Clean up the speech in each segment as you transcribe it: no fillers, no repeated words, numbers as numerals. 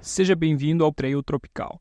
Seja bem-vindo ao Trail Tropical.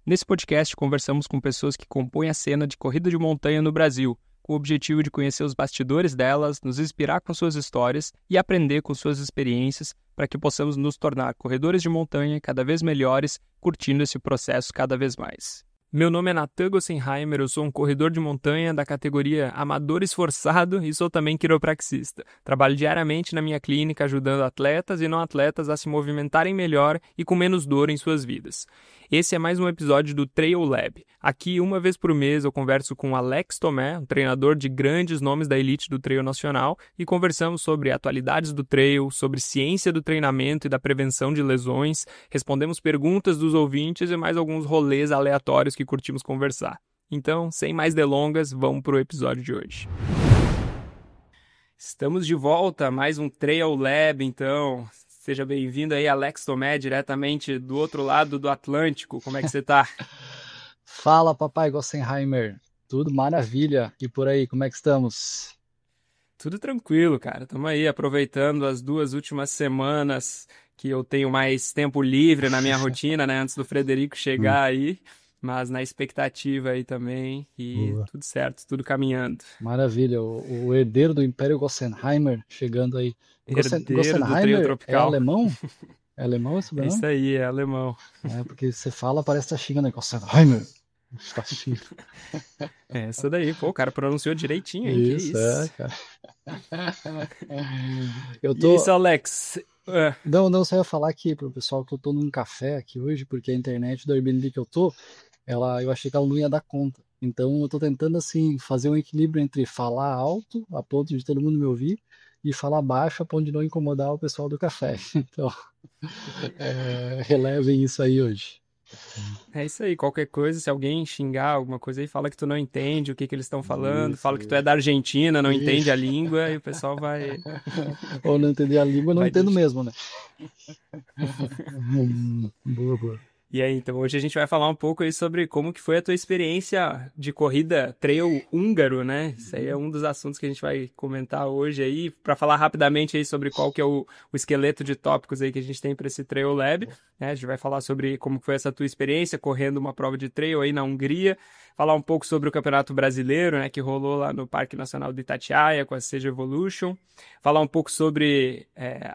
Nesse podcast, conversamos com pessoas que compõem a cena de corrida de montanha no Brasil, com o objetivo de conhecer os bastidores delas, nos inspirar com suas histórias e aprender com suas experiências para que possamos nos tornar corredores de montanha cada vez melhores, curtindo esse processo cada vez mais. Meu nome é Nathan Gossenheimer, eu sou um corredor de montanha da categoria amador esforçado e sou também quiropraxista. Trabalho diariamente na minha clínica ajudando atletas e não atletas a se movimentarem melhor e com menos dor em suas vidas. Esse é mais um episódio do Trail Lab. Aqui, uma vez por mês, eu converso com Alex Tomé, um treinador de grandes nomes da elite do trail nacional, e conversamos sobre atualidades do trail, sobre ciência do treinamento e da prevenção de lesões, respondemos perguntas dos ouvintes e mais alguns rolês aleatórios que curtimos conversar. Então, sem mais delongas, vamos para o episódio de hoje. Estamos de volta a mais um Trail Lab, então. Seja bem-vindo aí, Alex Tomé, diretamente do outro lado do Atlântico. Como é que você tá? Fala, papai Gossenheimer. Tudo maravilha. E por aí, como é que estamos? Tudo tranquilo, cara. Estamos aí aproveitando as 2 últimas semanas que eu tenho mais tempo livre na minha rotina, né? Antes do Frederico chegar aí. Mas na expectativa aí também. E Boa. tudo certo, tudo caminhando. Maravilha. O herdeiro do Império Gossenheimer chegando aí. Herdeiro do Trail Tropical. É alemão? É alemão esse sobrenome? Isso aí, é alemão. É, porque você fala, parece que tá xingando, né? Gossenheimer. Tá xingando. É essa daí, pô, o cara pronunciou direitinho, hein? Isso, Que isso. cara. E isso, Alex? Não, só ia falar aqui pro pessoal que eu tô num café aqui hoje, porque a internet do Airbnb que eu tô, eu achei que ela não ia dar conta. Então eu tô tentando, assim, fazer um equilíbrio entre falar alto, a ponto de todo mundo me ouvir, e falar baixo, a ponto de não incomodar o pessoal do café. Então, relevem isso aí hoje. É isso aí, qualquer coisa, se alguém xingar alguma coisa aí, fala que tu não entende o que eles estão falando, fala que tu é da Argentina, não entende a língua, e o pessoal vai... Ou não entender a língua, não Vai entendo deixar. mesmo, né? Boa. E aí, então, hoje a gente vai falar um pouco aí sobre como que foi a tua experiência de corrida trail húngaro, né? Isso aí é um dos assuntos que a gente vai comentar hoje aí, para falar rapidamente aí sobre qual que é o esqueleto de tópicos aí que a gente tem para esse Trail Lab, né? A gente vai falar sobre como foi essa tua experiência correndo uma prova de trail aí na Hungria, falar um pouco sobre o Campeonato Brasileiro, né, que rolou lá no Parque Nacional de Itatiaia com a Seja Evolution, falar um pouco sobre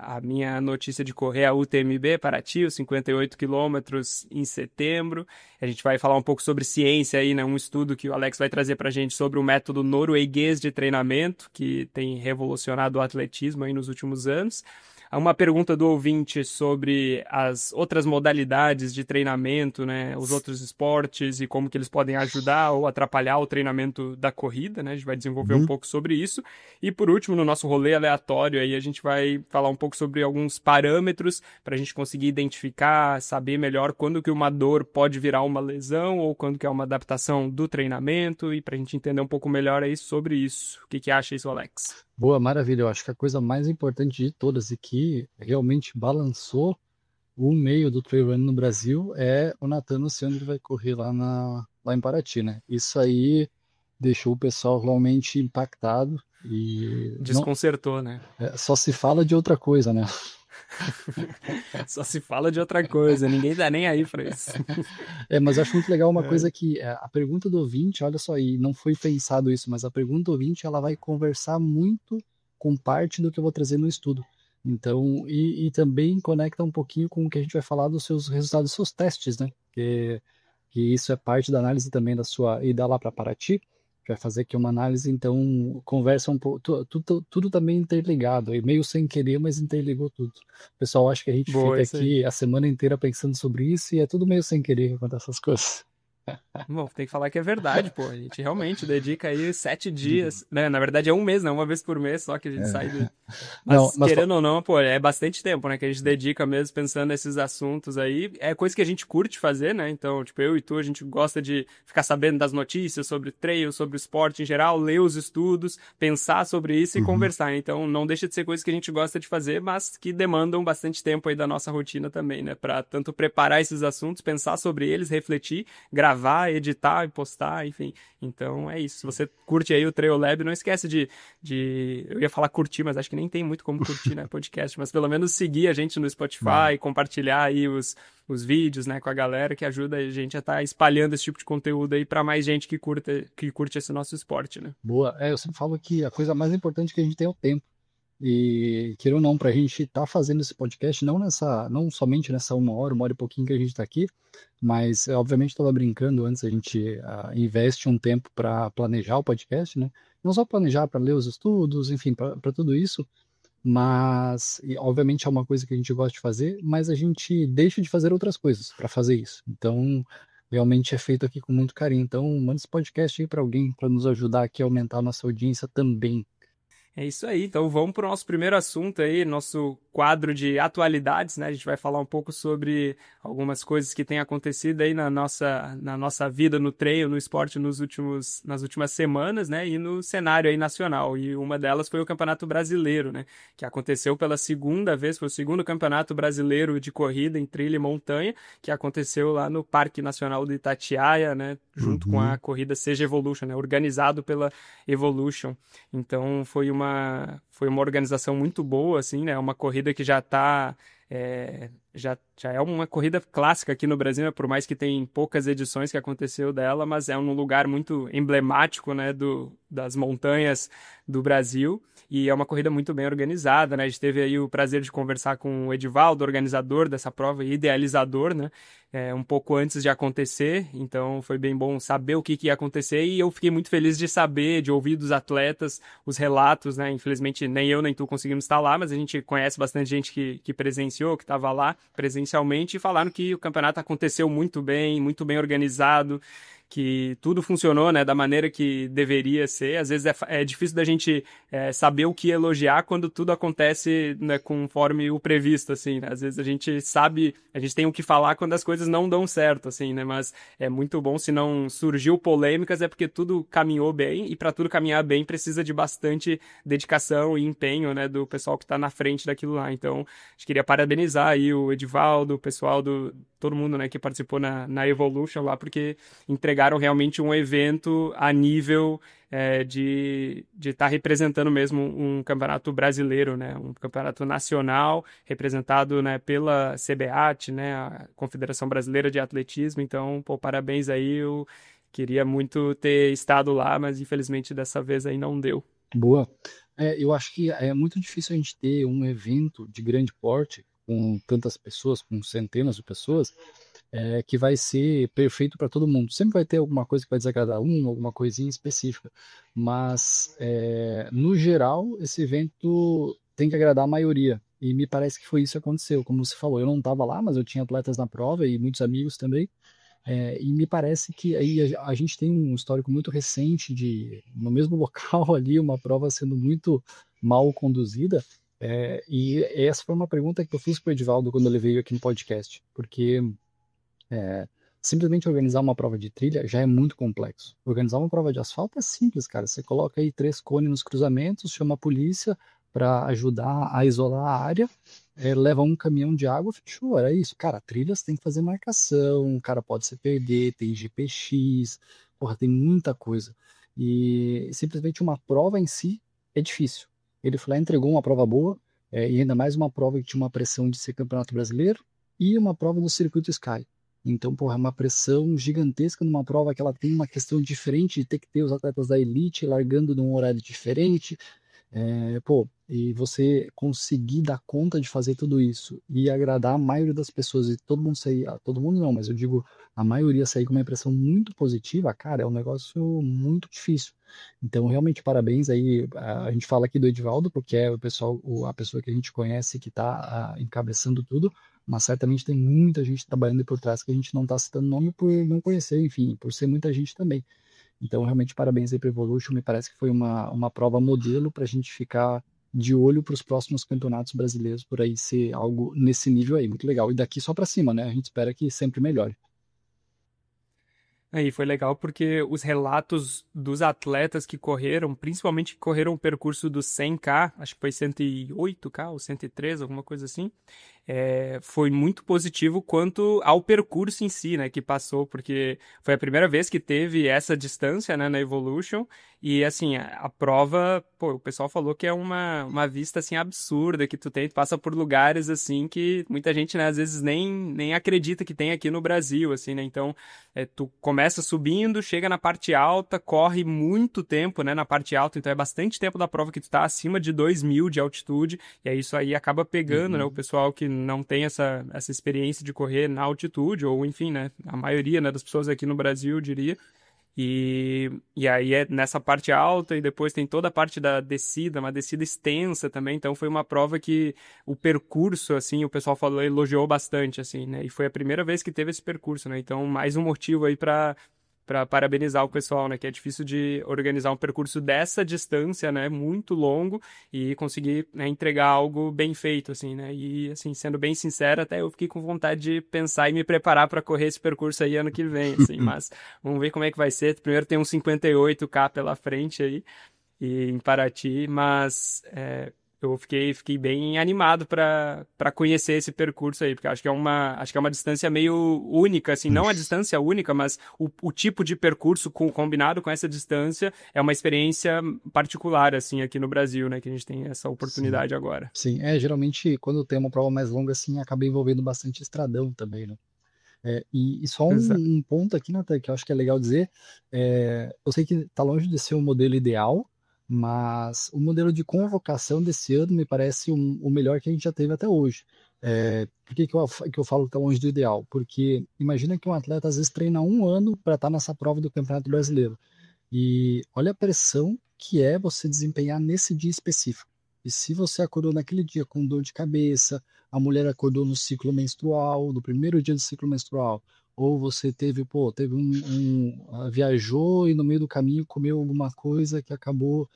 a minha notícia de correr a UTMB Paraty, os 58 quilômetros em setembro. A gente vai falar um pouco sobre ciência aí, né, um estudo que o Alex vai trazer pra gente sobre o método norueguês de treinamento, que tem revolucionado o atletismo aí nos últimos anos. Uma pergunta do ouvinte sobre as outras modalidades de treinamento, né, os outros esportes e como que eles podem ajudar ou atrapalhar o treinamento da corrida, né? A gente vai desenvolver um pouco sobre isso. E por último, no nosso rolê aleatório aí, a gente vai falar um pouco sobre alguns parâmetros para a gente conseguir identificar, saber melhor quando que uma dor pode virar uma lesão ou quando que é uma adaptação do treinamento e para a gente entender um pouco melhor aí sobre isso. O que que acha isso, Alex? Boa, maravilha. Eu acho que a coisa mais importante de todas e que realmente balançou o meio do trail running no Brasil é o Nathan anunciando que ele vai correr lá em Paraty, né? Isso aí deixou o pessoal realmente impactado e Desconcertou, né? só se fala de outra coisa, né? Só se fala de outra coisa, ninguém dá nem aí pra isso. Mas eu acho muito legal uma coisa que a pergunta do ouvinte, olha só, e não foi pensado isso, mas a pergunta do ouvinte, ela vai conversar muito com parte do que eu vou trazer no estudo. Então, e também conecta um pouquinho com o que a gente vai falar dos seus resultados, dos seus testes, né? Que isso é parte da análise também da sua ida lá para Paraty, vai fazer aqui uma análise, então conversa um pouco, tudo também interligado, e meio sem querer, mas interligou tudo. O pessoal acha que a gente fica aqui a semana inteira pensando sobre isso e é tudo meio sem querer que acontece essas coisas. Bom, tem que falar que é verdade, pô. A gente realmente dedica aí 7 dias, né? Na verdade é um mês, não, uma vez por mês só que a gente sai do... Mas querendo ou não, pô, é bastante tempo, né? Que a gente dedica mesmo pensando nesses assuntos aí. É coisa que a gente curte fazer, né? Então, tipo, eu e tu, a gente gosta de ficar sabendo das notícias sobre trail, sobre o esporte em geral, ler os estudos, pensar sobre isso e conversar. Então, não deixa de ser coisa que a gente gosta de fazer, mas que demandam bastante tempo aí da nossa rotina também, né? Pra tanto preparar esses assuntos, pensar sobre eles, refletir, gravar gravar, editar e postar, enfim. Então é isso. Se você curte aí o Trail Lab, não esquece eu ia falar curtir, mas acho que nem tem muito como curtir, né, podcast, mas pelo menos seguir a gente no Não. Spotify, compartilhar aí os vídeos, né, com a galera, que ajuda a gente a estar espalhando esse tipo de conteúdo aí para mais gente que curte esse nosso esporte, né? Boa. Eu sempre falo que a coisa mais importante que a gente tem é o tempo. E, queira ou não, para a gente estar fazendo esse podcast, não somente nessa uma hora e pouquinho que a gente está aqui, mas obviamente estava brincando antes, a gente investe um tempo para planejar o podcast, né? Não só planejar para ler os estudos, enfim, para tudo isso, mas e, obviamente é uma coisa que a gente gosta de fazer, mas a gente deixa de fazer outras coisas para fazer isso. Então, realmente é feito aqui com muito carinho. Então, manda esse podcast aí para alguém, para nos ajudar aqui a aumentar a nossa audiência também. É isso aí, então vamos para o nosso primeiro assunto aí, nosso quadro de atualidades, né? A gente vai falar um pouco sobre algumas coisas que têm acontecido aí na nossa vida no trail, no esporte nas últimas semanas, né? E no cenário aí nacional. E uma delas foi o Campeonato Brasileiro, né? Que aconteceu pela segunda vez, foi o segundo Campeonato Brasileiro de corrida em trilha e montanha, que aconteceu lá no Parque Nacional do Itatiaia, né? Junto com a Uhum. corrida Seja Evolution, né? Organizado pela Evolution. Então foi uma organização muito boa, assim, né? Uma corrida que já é uma corrida clássica aqui no Brasil, né? Por mais que tem poucas edições que aconteceu dela, mas é um lugar muito emblemático, né? Das montanhas do Brasil. E é uma corrida muito bem organizada, né? A gente teve aí o prazer de conversar com o Edivaldo, organizador dessa prova e idealizador, né? Um pouco antes de acontecer, então foi bem bom saber o que ia acontecer e eu fiquei muito feliz de saber, de ouvir dos atletas os relatos, né? Infelizmente nem eu nem tu conseguimos estar lá, mas a gente conhece bastante gente que presenciou, que estava lá presencialmente e falaram que o campeonato aconteceu muito bem organizado, que tudo funcionou, né, da maneira que deveria ser. Às vezes é difícil da gente saber o que elogiar quando tudo acontece, né, conforme o previsto, assim, né? Às vezes a gente sabe, a gente tem o que falar quando as coisas não dão certo, assim, né? Mas é muito bom se não surgiu polêmicas, é porque tudo caminhou bem e para tudo caminhar bem precisa de bastante dedicação e empenho, né, do pessoal que está na frente daquilo lá. Então, a gente queria parabenizar aí o Edivaldo, o pessoal todo mundo, né, que participou na Evolution lá, porque entregaram realmente um evento a nível de estar representando mesmo um campeonato brasileiro, né, um campeonato nacional representado, né, pela CBAT, né, a Confederação Brasileira de Atletismo. Então, pô, parabéns aí, eu queria muito ter estado lá, mas infelizmente dessa vez aí não deu. Boa. Eu acho que é muito difícil a gente ter um evento de grande porte, com tantas pessoas, com centenas de pessoas, que vai ser perfeito para todo mundo. Sempre vai ter alguma coisa que vai desagradar alguma coisinha específica. Mas, no geral, esse evento tem que agradar a maioria. E me parece que foi isso que aconteceu. Como você falou, eu não estava lá, mas eu tinha atletas na prova e muitos amigos também. E me parece que aí a gente tem um histórico muito recente de, no mesmo local ali, uma prova sendo muito mal conduzida. E essa foi uma pergunta que eu fiz para o Edivaldo quando ele veio aqui no podcast, porque simplesmente organizar uma prova de trilha já é muito complexo. Organizar uma prova de asfalto é simples, cara. Você coloca aí 3 cones nos cruzamentos, chama a polícia para ajudar a isolar a área, leva um caminhão de água, fechou, era isso. Cara, trilhas tem que fazer marcação, o cara pode se perder, tem GPX, porra, tem muita coisa. E simplesmente uma prova em si é difícil. Ele foi lá, entregou uma prova boa, e ainda mais uma prova que tinha uma pressão de ser campeonato brasileiro e uma prova do Circuito Sky. Então, porra, é uma pressão gigantesca numa prova que ela tem uma questão diferente de ter que ter os atletas da elite largando num horário diferente. E você conseguir dar conta de fazer tudo isso e agradar a maioria das pessoas e todo mundo sair, todo mundo não, mas eu digo a maioria sair com uma impressão muito positiva, cara, é um negócio muito difícil. Então, realmente, parabéns aí. A gente fala aqui do Edivaldo, porque é o pessoal, a pessoa que a gente conhece que está encabeçando tudo, mas certamente tem muita gente trabalhando aí por trás que a gente não está citando nome por não conhecer, enfim, por ser muita gente também. Então, realmente, parabéns aí para Evolution. Me parece que foi uma prova modelo para a gente ficar de olho para os próximos campeonatos brasileiros, por aí ser algo nesse nível aí. Muito legal. E daqui só para cima, né? A gente espera que sempre melhore. Aí foi legal porque os relatos dos atletas que correram, principalmente que correram o percurso do 100K, acho que foi 108K ou 103, alguma coisa assim, foi muito positivo quanto ao percurso em si, né, que passou, porque foi a primeira vez que teve essa distância, né, na Evolution, e assim, a prova, pô, o pessoal falou que é uma vista, assim, absurda, que tu passa por lugares, assim, que muita gente, né, às vezes nem acredita que tem aqui no Brasil, assim, né, então, tu começa subindo, chega na parte alta, corre muito tempo, né, na parte alta, então é bastante tempo da prova que tu tá acima de 2.000 de altitude, e aí isso aí acaba pegando, né, o Uhum. pessoal que não tem essa experiência de correr na altitude, ou enfim, né, a maioria, né, das pessoas aqui no Brasil, eu diria. E aí é nessa parte alta e depois tem toda a parte da descida, uma descida extensa também, então foi uma prova que o percurso, assim, o pessoal falou, elogiou bastante, assim, né, e foi a primeira vez que teve esse percurso, né, então mais um motivo aí para parabenizar o pessoal, né? Que é difícil de organizar um percurso dessa distância, né? Muito longo e conseguir, né, entregar algo bem feito, assim, né? E, assim, sendo bem sincero, até eu fiquei com vontade de pensar e me preparar para correr esse percurso aí ano que vem, assim. Mas vamos ver como é que vai ser. Primeiro tem uns 58K pela frente aí e em Paraty, mas eu fiquei bem animado para conhecer esse percurso aí, porque acho que é uma distância meio única, assim, não a distância única, mas o tipo de percurso combinado com essa distância é uma experiência particular, assim, aqui no Brasil, né, que a gente tem essa Sim, oportunidade agora. sim. Geralmente quando tem uma prova mais longa assim, acaba envolvendo bastante estradão também, né? E só Exato. um ponto aqui, Nathan, que eu acho que é legal dizer, eu sei que está longe de ser o modelo ideal, mas o modelo de convocação desse ano me parece o melhor que a gente já teve até hoje. Por que eu falo que está longe do ideal? Porque imagina que um atleta às vezes treina um ano para estar nessa prova do Campeonato Brasileiro. E olha a pressão que é você desempenhar nesse dia específico. E se você acordou naquele dia com dor de cabeça, a mulher acordou no ciclo menstrual, no primeiro dia do ciclo menstrual, ou você viajou e no meio do caminho comeu alguma coisa que acabou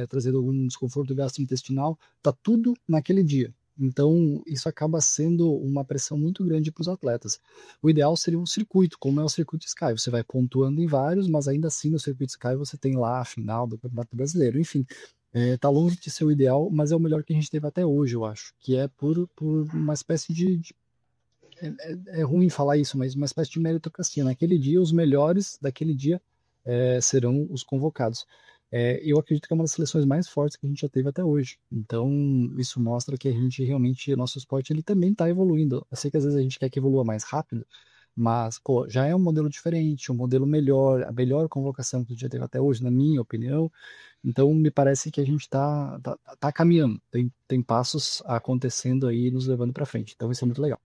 trazendo algum desconforto gastrointestinal, tá tudo naquele dia. Então, isso acaba sendo uma pressão muito grande para os atletas. O ideal seria um circuito, como é o circuito Sky. Você vai pontuando em vários, mas ainda assim no circuito Sky você tem lá a final do Campeonato Brasileiro. Enfim, tá longe de ser o ideal, mas é o melhor que a gente teve até hoje, eu acho. Que é por uma espécie é ruim falar isso, mas uma espécie de meritocracia. Naquele dia, os melhores daquele dia serão os convocados. Eu acredito que é uma das seleções mais fortes que a gente já teve até hoje. Então, isso mostra que a gente realmente, nosso esporte, ele também está evoluindo. Eu sei que às vezes a gente quer que evolua mais rápido, mas, pô, já é um modelo diferente, um modelo melhor, a melhor convocação que a gente já teve até hoje, na minha opinião. Então, me parece que a gente tá caminhando, tem passos acontecendo aí, nos levando para frente. Então, isso é muito legal.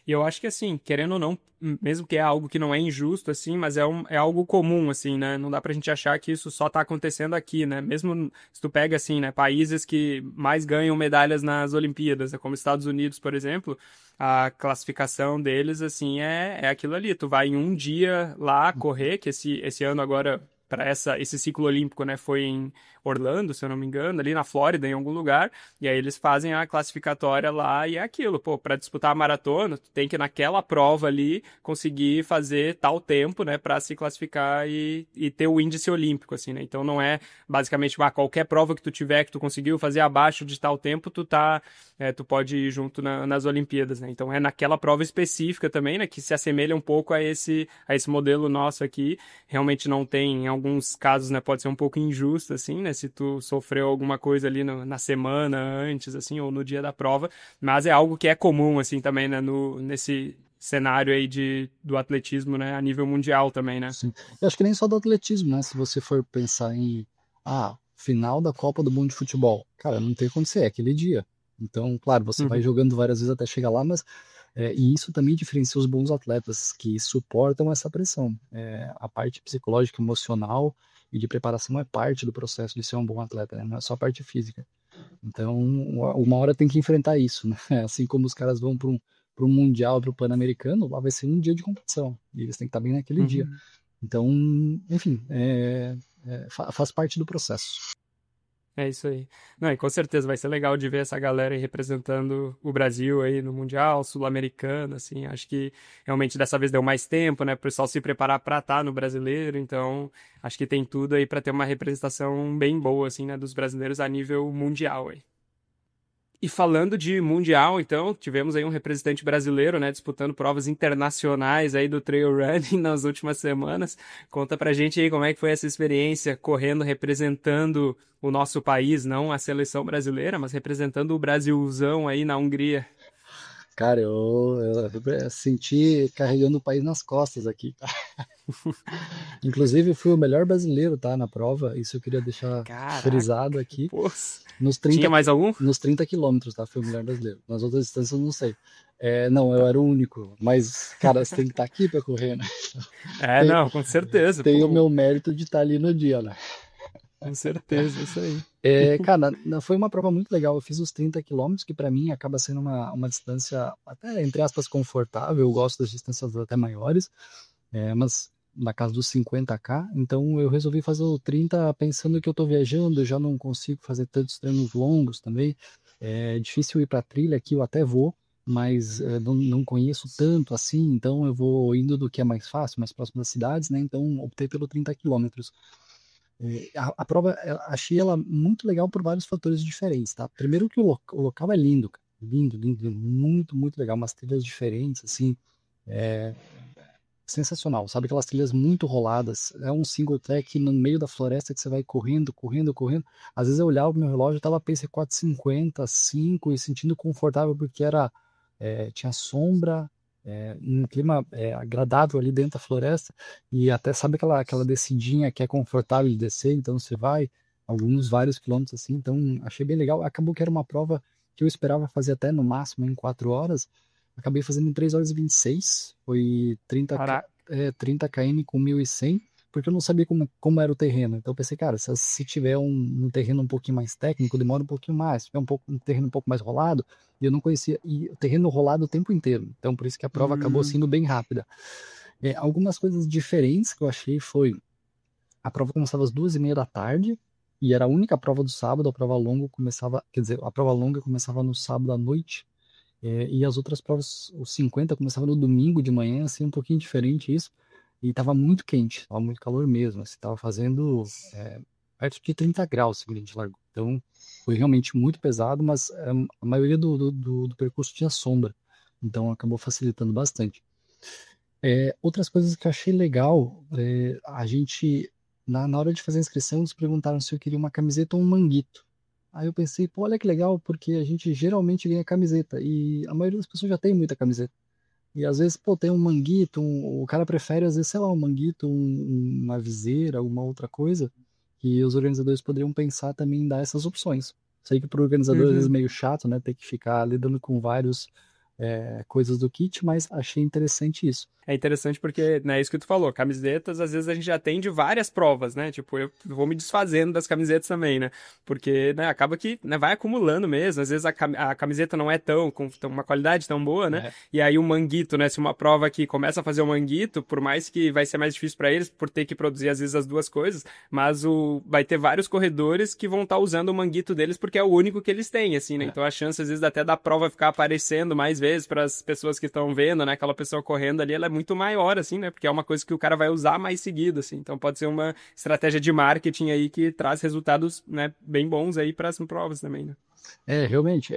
E eu acho que, assim, querendo ou não, mesmo que é algo que não é injusto, assim, mas é algo comum, assim, né? Não dá pra gente achar que isso só tá acontecendo aqui, né? Mesmo se tu pega, assim, né, países que mais ganham medalhas nas Olimpíadas, né, como Estados Unidos, por exemplo, a classificação deles, assim, é aquilo ali. Tu vai em um dia lá correr, que esse ano agora, para esse ciclo olímpico, né, foi em Orlando, se eu não me engano, ali na Flórida, em algum lugar. E aí eles fazem a classificatória lá e é aquilo, pô, para disputar a maratona, tu tem que naquela prova ali conseguir fazer tal tempo, né, para se classificar e ter o índice olímpico, assim, né? Então não é basicamente qualquer prova que tu tiver que tu conseguiu fazer abaixo de tal tempo, tu pode ir junto nas Olimpíadas, né? Então é naquela prova específica também, né, que se assemelha um pouco a esse modelo nosso aqui. Realmente não tem, em alguns casos, né, pode ser um pouco injusto, assim, né, se tu sofreu alguma coisa ali na semana antes, assim, ou no dia da prova, mas é algo que é comum, assim, também, né, nesse cenário aí do atletismo, né, a nível mundial também, né? Sim. Eu acho que nem só do atletismo, né? Se você for pensar final da Copa do Mundo de Futebol, cara, não tem como ser, é aquele dia. Então, claro, você vai Uhum. jogando várias vezes até chegar lá, mas e isso também diferencia os bons atletas que suportam essa pressão. A parte psicológica, emocional e de preparação é parte do processo de ser um bom atleta, né? Não é só a parte física. Então, uma hora tem que enfrentar isso, né? Assim como os caras vão para um Mundial, para o Pan-Americano, lá vai ser um dia de competição. E eles têm que estar bem naquele dia. Então, enfim, faz parte do processo. É isso aí. Não, e com certeza vai ser legal de ver essa galera aí representando o Brasil aí no Mundial, Sul-Americano, assim. Acho que realmente dessa vez deu mais tempo, né, pro pessoal se preparar pra estar no Brasileiro, então acho que tem tudo aí pra ter uma representação bem boa, assim, né, dos brasileiros a nível mundial aí. E falando de mundial, então, tivemos aí um representante brasileiro, né, disputando provas internacionais aí do trail running nas últimas semanas. Conta pra gente aí como é que foi essa experiência correndo, representando o nosso país, não a seleção brasileira, mas representando o Brasilzão aí na Hungria. Cara, eu senti carregando o país nas costas aqui. Inclusive, eu fui o melhor brasileiro, tá, na prova. Isso eu queria deixar Caraca, frisado aqui. pô, Nos tinha 30, mais algum? nos 30 quilômetros, tá? Fui o melhor brasileiro. Nas outras distâncias eu não sei. Não, eu era o único. Mas, cara, você tem que estar aqui pra correr, né? É, Tem, não, com certeza, tem o pô, meu mérito de estar ali no dia, né? com certeza, isso aí. Cara, foi uma prova muito legal. Eu fiz os 30 quilômetros, que pra mim acaba sendo uma distância até, entre aspas, confortável. Eu gosto das distâncias até maiores, mas na casa dos 50K. Então eu resolvi fazer o 30 pensando que eu tô viajando, eu já não consigo fazer tantos treinos longos também. É difícil ir pra trilha aqui, eu até vou, mas não conheço tanto assim, então eu vou indo do que é mais fácil, mais próximo das cidades, né? Então optei pelo 30 quilômetros. A prova, achei ela muito legal por vários fatores diferentes, tá? Primeiro que o local é lindo, cara. Lindo, lindo, muito, muito legal. Umas trilhas diferentes, assim, é sensacional. Sabe aquelas trilhas muito roladas? É um single track no meio da floresta que você vai correndo, correndo, correndo. Às vezes eu olhava o meu relógio, tava pace 4:50, 5 e sentindo confortável porque tinha sombra, um clima agradável ali dentro da floresta e até sabe aquela descidinha que é confortável de descer, então você vai vários quilômetros assim, então achei bem legal. Acabou que era uma prova que eu esperava fazer até no máximo em 4 horas, acabei fazendo em 3 horas e 26, foi 30 km com 1.100, porque eu não sabia como era o terreno. Então eu pensei, cara, se tiver um terreno um pouquinho mais técnico, demora um pouquinho mais. Se tiver um terreno um pouco mais rolado, e eu não conhecia, e o terreno rolado o tempo inteiro. Então por isso que a prova acabou Hum, sendo bem rápida. Algumas coisas diferentes que eu achei foi, a prova começava às 2:30 da tarde, e era a única prova do sábado, a prova longa começava, quer dizer, a prova longa começava no sábado à noite, e as outras provas, os 50, começava no domingo de manhã, assim, um pouquinho diferente isso. E tava muito quente, tava muito calor mesmo. Assim, tava fazendo perto de 30 graus, segundo a gente largou. Então, foi realmente muito pesado, mas a maioria do percurso tinha sombra. Então, acabou facilitando bastante. Outras coisas que eu achei legal, a gente, na hora de fazer a inscrição, eles perguntaram se eu queria uma camiseta ou um manguito. Aí eu pensei, pô, olha que legal, porque a gente geralmente ganha camiseta e a maioria das pessoas já tem muita camiseta. E às vezes, pô, tem um manguito, o cara prefere, às vezes, sei lá, um manguito, uma viseira, alguma outra coisa, que os organizadores poderiam pensar também em dar essas opções. Sei que para o organizador às vezes é uhum. meio chato, né, ter que ficar lidando com vários coisas do kit, mas achei interessante isso. É interessante porque, né, isso que tu falou, camisetas, às vezes a gente já tem de várias provas, né? Tipo, eu vou me desfazendo das camisetas também, né? Porque, né, acaba que, né, vai acumulando mesmo. Às vezes a camiseta não é com uma qualidade tão boa, né? É, E aí o manguito, né? Se uma prova aqui começa a fazer o manguito, por mais que vai ser mais difícil para eles, por ter que produzir às vezes as duas coisas, mas vai ter vários corredores que vão estar usando o manguito deles porque é o único que eles têm, assim, né? é. Então a chance, às vezes, até da prova ficar aparecendo mais vezes para as pessoas que estão vendo, né? Aquela pessoa correndo ali, ela é muito maior, assim, né? Porque é uma coisa que o cara vai usar mais seguido, assim. Então pode ser uma estratégia de marketing aí que traz resultados, né, bem bons aí para as provas também, né? Realmente,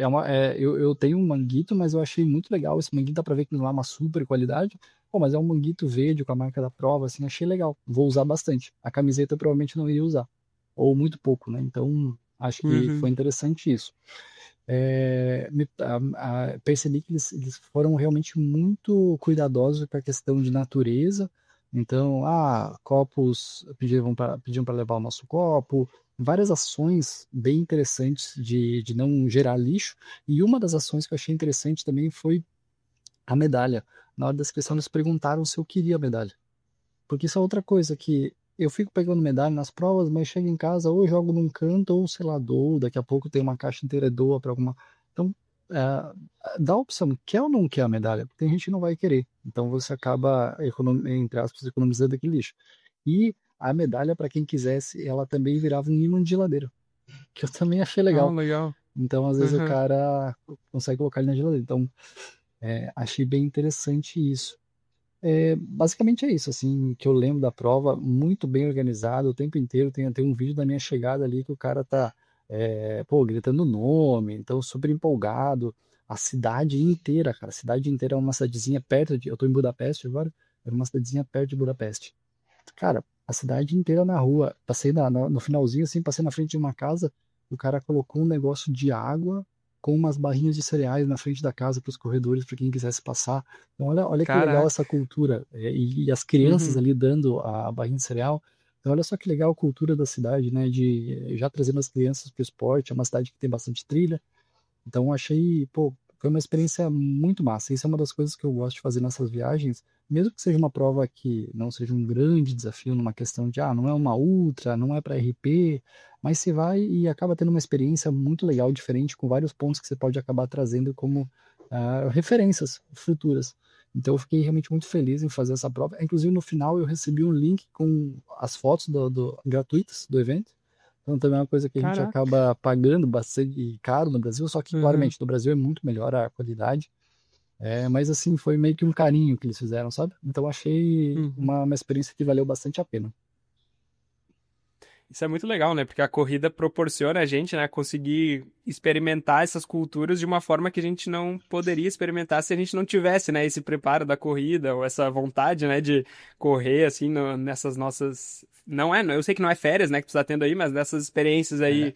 eu tenho um manguito, mas eu achei muito legal. Esse manguito dá pra ver que não é uma super qualidade. Pô, mas é um manguito verde com a marca da prova, assim, achei legal. Vou usar bastante. A camiseta eu provavelmente não iria usar, ou muito pouco, né? Então, acho que foi Uhum. interessante isso. Percebi que eles foram realmente muito cuidadosos com a questão de natureza. Então, copos, pediam para levar o nosso copo, várias ações bem interessantes de não gerar lixo. E uma das ações que eu achei interessante também foi a medalha. Na hora da inscrição, eles perguntaram se eu queria a medalha. Porque isso é outra coisa que eu fico pegando medalha nas provas, mas chego em casa ou eu jogo num canto ou, sei lá, dou, daqui a pouco tem uma caixa inteira e doa para alguma. Então, dá a opção, quer ou não quer a medalha? Porque tem gente que não vai querer. Então você acaba, entre aspas, economizando aquele lixo. E a medalha, para quem quisesse, ela também virava um ímã de geladeira. que eu também achei Ah, legal. legal. Então, às vezes, o Uhum. cara consegue colocar ele na geladeira. Então, achei bem interessante isso. Basicamente é isso, assim, que eu lembro da prova, muito bem organizado o tempo inteiro. Tem até um vídeo da minha chegada ali que o cara tá, pô, gritando o nome, então super empolgado. A cidade inteira, cara, a cidade inteira é uma cidadezinha perto de. Eu tô em Budapeste agora, era uma cidadezinha perto de Budapeste. Cara, a cidade inteira na rua. Passei no finalzinho, assim, passei na frente de uma casa, o cara colocou um negócio de água com umas barrinhas de cereais na frente da casa para os corredores, para quem quisesse passar. Então, olha que legal essa Caraca. cultura. E as crianças Uhum. ali dando a barrinha de cereal. Então, olha só que legal a cultura da cidade, né? De já trazendo as crianças para o esporte. É uma cidade que tem bastante trilha. Então achei, pô, foi uma experiência muito massa. Isso é uma das coisas que eu gosto de fazer nessas viagens, mesmo que seja uma prova que não seja um grande desafio numa questão de, não é uma ultra, não é para RP, mas você vai e acaba tendo uma experiência muito legal, diferente, com vários pontos que você pode acabar trazendo como referências futuras. Então eu fiquei realmente muito feliz em fazer essa prova. Inclusive no final eu recebi um link com as fotos gratuitas do evento. Então também é uma coisa que a gente Caraca. acaba pagando bastante caro no Brasil, só que Uhum. claramente no Brasil é muito melhor a qualidade. Mas assim, foi meio que um carinho que eles fizeram, sabe? Então achei Uhum. uma experiência que valeu bastante a pena. Isso é muito legal, né? Porque a corrida proporciona a gente, né, conseguir experimentar essas culturas de uma forma que a gente não poderia experimentar se a gente não tivesse, né, esse preparo da corrida ou essa vontade, né, de correr assim nessas nossas, não é, eu sei que não é férias, né, que tu tá tendo aí, mas nessas experiências É, aí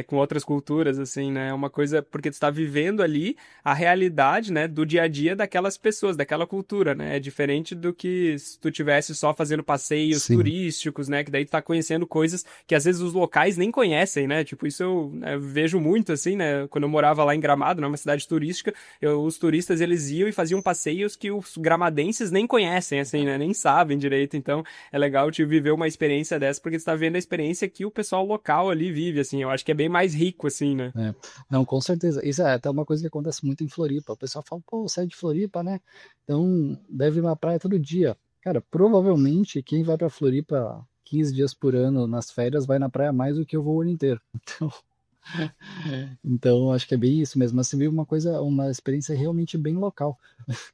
com outras culturas, assim, né? É uma coisa porque tu está vivendo ali a realidade, né, do dia a dia daquelas pessoas, daquela cultura, né? É diferente do que se tu tivesse só fazendo passeios sim, turísticos, né? Que daí tu tá conhecendo coisas que às vezes os locais nem conhecem, né? Tipo, isso eu, né, vejo muito, assim, né? Quando eu morava lá em Gramado, né, uma cidade turística, os turistas, eles iam e faziam passeios que os gramadenses nem conhecem, assim, né? Nem sabem direito. Então, é legal te viver uma experiência dessa, porque você tá vendo a experiência que o pessoal local ali vive, assim. Eu acho que é bem mais rico, assim, né? é. Não, com certeza. Isso é até uma coisa que acontece muito em Floripa. O pessoal fala, pô, você é de Floripa, né? Então deve ir na praia todo dia. Cara, provavelmente quem vai pra Floripa 15 dias por ano nas férias vai na praia mais do que eu vou o ano inteiro. Então, acho que é bem isso mesmo. Mas você viu uma coisa, uma experiência realmente bem local.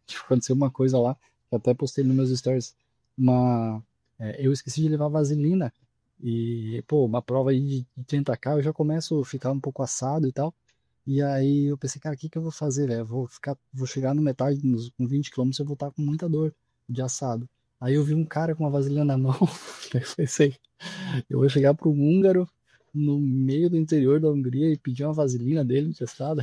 Tipo, aconteceu uma coisa lá, que eu até postei nos meus stories. Eu esqueci de levar vaselina. E, pô, uma prova aí de 30K, eu já começo a ficar um pouco assado e tal. E aí eu pensei, cara, o que que eu vou fazer, velho? Vou chegar no metade, com 20 quilômetros, eu vou estar com muita dor de assado. Aí eu vi um cara com uma vaselina na mão, eu pensei, eu vou chegar para um húngaro no meio do interior da Hungria e pedir uma vaselina dele emprestada.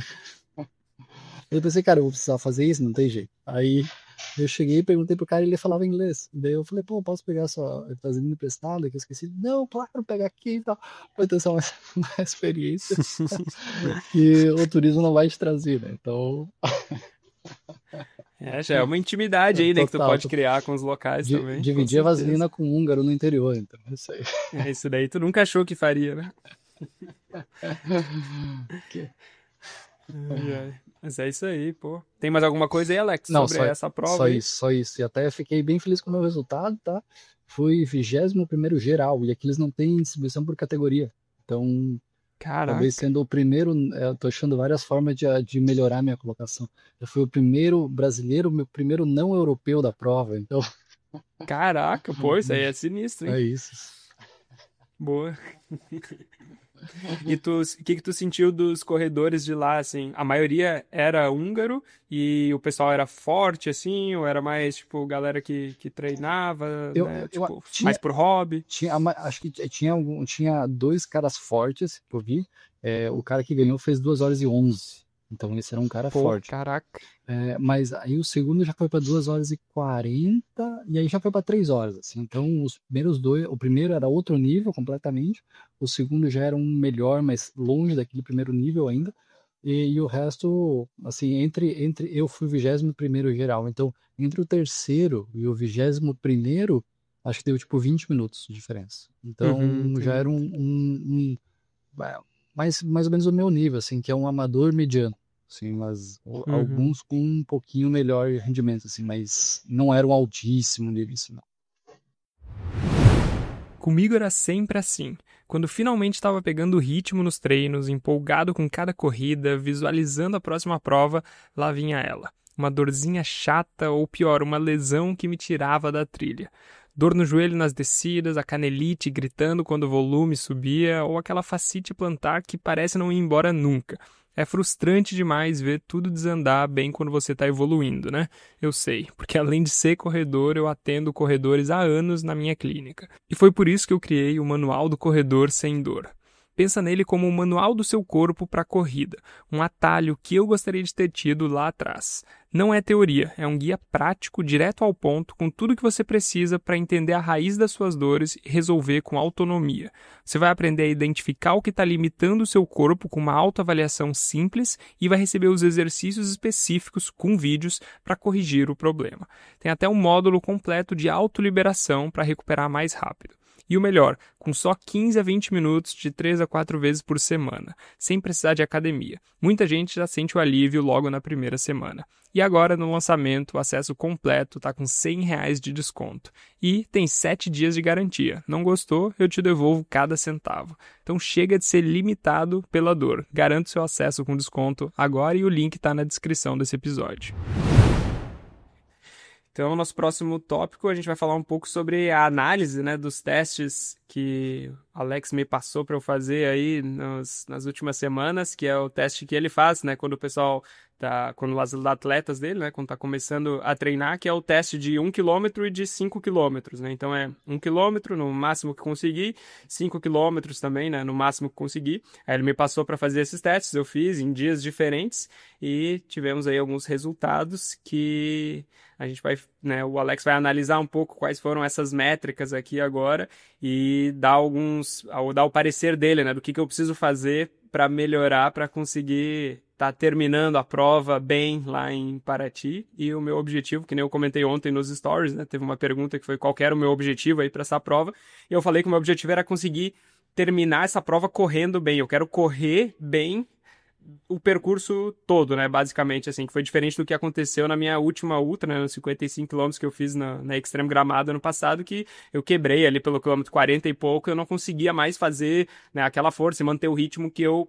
Eu pensei, cara, eu vou precisar fazer isso, não tem jeito. Aí eu cheguei e perguntei pro cara e ele falava inglês. Daí eu falei, pô, posso pegar sua vaselina emprestada que eu esqueci? Não, claro, pega aqui e tal. Foi ter só uma experiência que o turismo não vai te trazer, né? Então, É, já é uma intimidade aí, né, que tu total, pode criar com os locais também, com dividir a certeza. vaselina com um húngaro no interior, então, é isso aí. É, isso daí tu nunca achou que faria, né? Que- Ai, ai. Mas é isso aí, pô. Tem mais alguma coisa aí, Alex, Não, sobre essa prova só aí? isso, só isso. E até fiquei bem feliz com o meu resultado, tá? Fui 21º geral, e aqui eles não têm distribuição por categoria. Então, acabei Caraca. sendo o primeiro, eu tô achando várias formas de melhorar minha colocação. Eu fui o primeiro brasileiro, meu primeiro não europeu da prova, então Caraca, pô, isso aí é sinistro, é hein? isso. Boa. E tu, o que que tu sentiu dos corredores de lá, assim? A maioria era húngaro e o pessoal era forte, assim, ou era mais, tipo, galera que treinava, né? Eu Tipo, mais por hobby? acho que tinha dois caras fortes que eu vi. O cara que ganhou fez 2 horas e 11. Então esse era um cara Pô, forte. caraca. Mas aí o segundo já foi para 2 horas e 40 e aí já foi para 3 horas, assim. Então os primeiros dois, o primeiro era outro nível completamente, o segundo já era um melhor, mas longe daquele primeiro nível ainda. E o resto, assim, entre eu fui o 21º geral, então entre o terceiro e o 21º, acho que deu tipo 20 minutos de diferença. Uhum, Então já era entendi. mais ou menos o meu nível, assim, que é um amador mediano. Sim, mas Uhum. alguns com um pouquinho melhor rendimento, assim, mas não era um altíssimo nível, assim, não. Comigo era sempre assim. Quando finalmente estava pegando o ritmo nos treinos, empolgado com cada corrida, visualizando a próxima prova, lá vinha ela. Uma dorzinha chata ou pior, uma lesão que me tirava da trilha. Dor no joelho nas descidas, a canelite gritando quando o volume subia ou aquela fascite plantar que parece não ir embora nunca. É frustrante demais ver tudo desandar bem quando você está evoluindo, né? Eu sei, porque além de ser corredor, eu atendo corredores há anos na minha clínica. E foi por isso que eu criei o Manual do Corredor Sem Dor. Pensa nele como um manual do seu corpo para a corrida, um atalho que eu gostaria de ter tido lá atrás. Não é teoria, é um guia prático, direto ao ponto, com tudo que você precisa para entender a raiz das suas dores e resolver com autonomia. Você vai aprender a identificar o que está limitando o seu corpo com uma autoavaliação simples e vai receber os exercícios específicos com vídeos para corrigir o problema. Tem até um módulo completo de autoliberação para recuperar mais rápido. E o melhor, com só 15 a 20 minutos de 3 a 4 vezes por semana, sem precisar de academia. Muita gente já sente o alívio logo na primeira semana. E agora, no lançamento, o acesso completo está com R$100 de desconto. E tem 7 dias de garantia. Não gostou? Eu te devolvo cada centavo. Então chega de ser limitado pela dor. Garanto seu acesso com desconto agora e o link está na descrição desse episódio. Então, nosso próximo tópico, a gente vai falar um pouco sobre a análise, né, dos testes que o Alex me passou para eu fazer aí nas últimas semanas, que é o teste que ele faz, né, quando o pessoal quando os atletas dele, né, quando tá começando a treinar, que é o teste de 1 km e de 5 km, né, então é 1 km no máximo que conseguir, 5 km também, né, no máximo que conseguir. Aí ele me passou para fazer esses testes, eu fiz em dias diferentes e tivemos aí alguns resultados que a gente vai, né, o Alex vai analisar um pouco quais foram essas métricas aqui agora e dar o parecer dele, né, do que eu preciso fazer para melhorar, para conseguir estar terminando a prova bem lá em Paraty. E o meu objetivo, que nem eu comentei ontem nos stories, né, teve uma pergunta que foi qual que era o meu objetivo aí para essa prova, e eu falei que o meu objetivo era conseguir terminar essa prova correndo bem. Eu quero correr bem o percurso todo, né, basicamente, assim, que foi diferente do que aconteceu na minha última ultra, né, nos 55 km que eu fiz na Extreme Gramado ano passado, que eu quebrei ali pelo quilômetro 40 e pouco, eu não conseguia mais fazer, né, aquela força e manter o ritmo que eu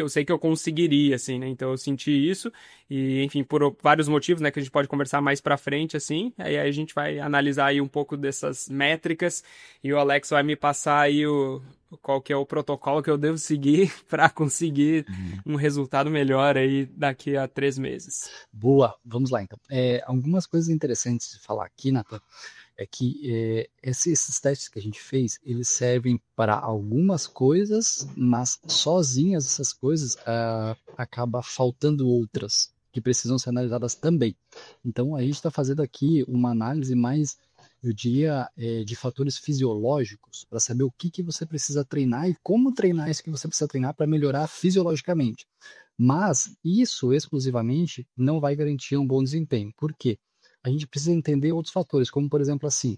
sei que eu conseguiria, assim, né, então eu senti isso, e, enfim, por vários motivos, né, que a gente pode conversar mais pra frente, assim, aí a gente vai analisar aí um pouco dessas métricas, e o Alex vai me passar aí qual que é o protocolo que eu devo seguir para conseguir um resultado melhor aí daqui a 3 meses. Boa, vamos lá então. Algumas coisas interessantes de falar aqui, Nathan, é que esses testes que a gente fez, eles servem para algumas coisas, mas sozinhas essas coisas acaba faltando outras que precisam ser analisadas também. Então a gente está fazendo aqui uma análise mais, eu diria, de fatores fisiológicos para saber o que você precisa treinar e como treinar isso que você precisa treinar para melhorar fisiologicamente. Mas isso exclusivamente não vai garantir um bom desempenho. Por quê? A gente precisa entender outros fatores, como por exemplo assim,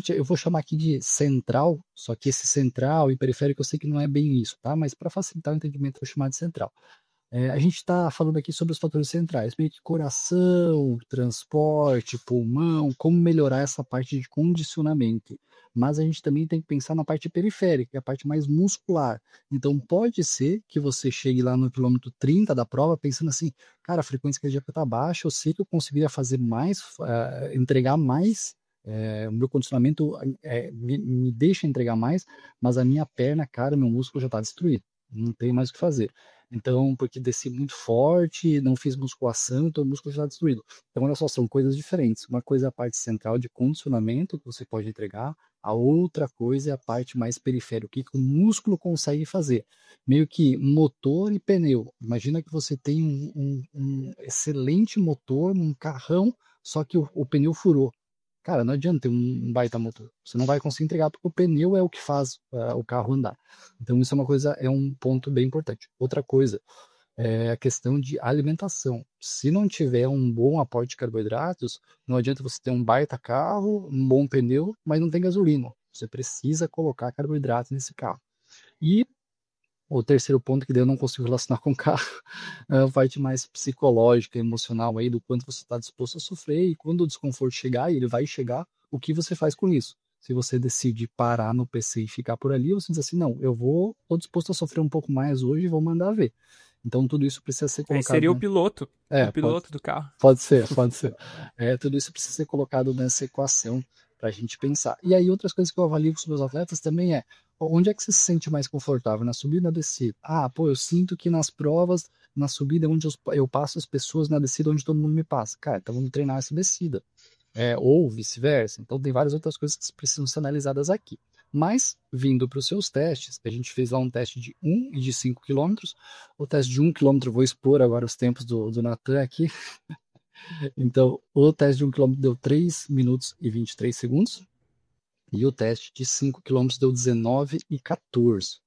eu vou chamar aqui de central, só que esse central e periférico eu sei que não é bem isso, tá? Mas para facilitar o entendimento eu vou chamar de central. A gente está falando aqui sobre os fatores centrais, meio que coração, transporte, pulmão, como melhorar essa parte de condicionamento. Mas a gente também tem que pensar na parte periférica, que é a parte mais muscular. Então pode ser que você chegue lá no quilômetro 30 da prova pensando assim, cara, a frequência cardíaca está baixa, eu sei que eu conseguiria fazer mais, entregar mais, o meu condicionamento me deixa entregar mais, mas a minha perna, cara, meu músculo já está destruído, não tem mais o que fazer. Então, porque desci muito forte, não fiz musculação, então o músculo já está destruído. Então, olha só, são coisas diferentes. Uma coisa é a parte central de condicionamento que você pode entregar, a outra coisa é a parte mais periférica, o que o músculo consegue fazer. Meio que motor e pneu. Imagina que você tem um excelente motor, um carrão, só que o pneu furou. Cara, não adianta ter um baita motor. Você não vai conseguir entregar porque o pneu é o que faz o carro andar. Então isso é um ponto bem importante. Outra coisa é a questão de alimentação. Se não tiver um bom aporte de carboidratos, não adianta você ter um baita carro, um bom pneu, mas não tem gasolina. Você precisa colocar carboidratos nesse carro. E o terceiro ponto que daí eu não consigo relacionar com o carro é a parte mais psicológica, emocional aí, do quanto você está disposto a sofrer e quando o desconforto chegar, e ele vai chegar, o que você faz com isso? Se você decide parar no PC e ficar por ali, você diz assim, não, tô disposto a sofrer um pouco mais hoje e vou mandar ver. Então tudo isso precisa ser Aí colocado, seria né? o Pode, piloto do carro. pode ser, pode ser. Tudo isso precisa ser colocado nessa equação para a gente pensar. E aí outras coisas que eu avalio com os meus atletas também onde é que você se sente mais confortável? Na subida ou na descida? Pô, eu sinto que nas provas, na subida é onde eu passo as pessoas, na descida onde todo mundo me passa. Cara, então vamos treinar essa descida. Ou vice-versa. Então tem várias outras coisas que precisam ser analisadas aqui. Mas, vindo para os seus testes, a gente fez lá um teste de 1 e de 5 quilômetros. O teste de 1 quilômetro, vou expor agora os tempos do Natan aqui. Então, o teste de 1 quilômetro deu 3 minutos e 23 segundos. E o teste de 5 quilômetros deu 19 e 14.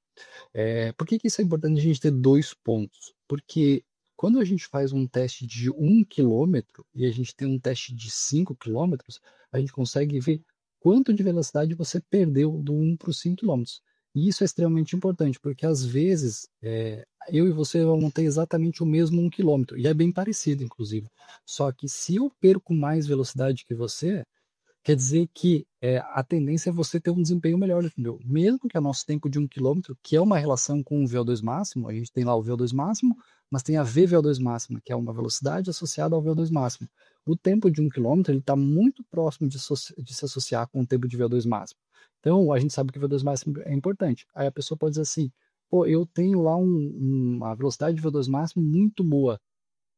Por que isso é importante a gente ter 2 pontos? Porque quando a gente faz um teste de 1 quilômetro e a gente tem um teste de 5 quilômetros, a gente consegue ver quanto de velocidade você perdeu do 1 para os 5 quilômetros. E isso é extremamente importante, porque às vezes eu e você vamos ter exatamente o mesmo 1 quilômetro, e é bem parecido, inclusive. Só que se eu perco mais velocidade que você, quer dizer que a tendência é você ter um desempenho melhor, entendeu? Mesmo que o nosso tempo de 1 quilômetro, que é uma relação com o VO2 máximo, a gente tem lá o VO2 máximo, mas tem a VVO2 máxima, que é uma velocidade associada ao VO2 máximo. O tempo de 1 quilômetro está muito próximo de se associar com o tempo de VO2 máximo. Então, a gente sabe que o VO2 máximo é importante. Aí a pessoa pode dizer assim, pô, eu tenho lá uma velocidade de VO2 máximo muito boa.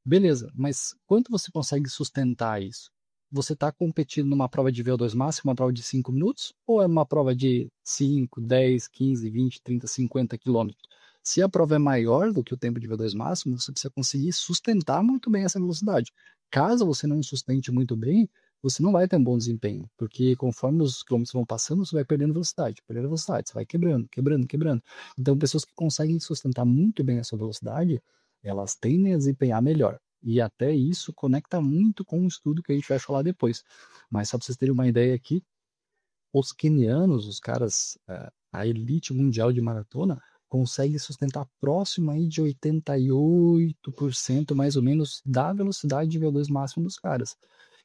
Beleza, mas quanto você consegue sustentar isso? Você está competindo numa prova de VO2 máximo, uma prova de 5 minutos? Ou é uma prova de 5, 10, 15, 20, 30, 50 quilômetros? Se a prova é maior do que o tempo de VO2 máximo, você precisa conseguir sustentar muito bem essa velocidade. Caso você não sustente muito bem, você não vai ter um bom desempenho, porque conforme os quilômetros vão passando, você vai perdendo velocidade, você vai quebrando, quebrando, quebrando. Então, pessoas que conseguem sustentar muito bem essa velocidade, elas tendem a desempenhar melhor. E até isso conecta muito com o estudo que a gente vai falar depois. Mas só para vocês terem uma ideia aqui, os quenianos, os caras, a elite mundial de maratona, consegue sustentar próximo aí de 88% mais ou menos da velocidade de VO2 máximo dos caras.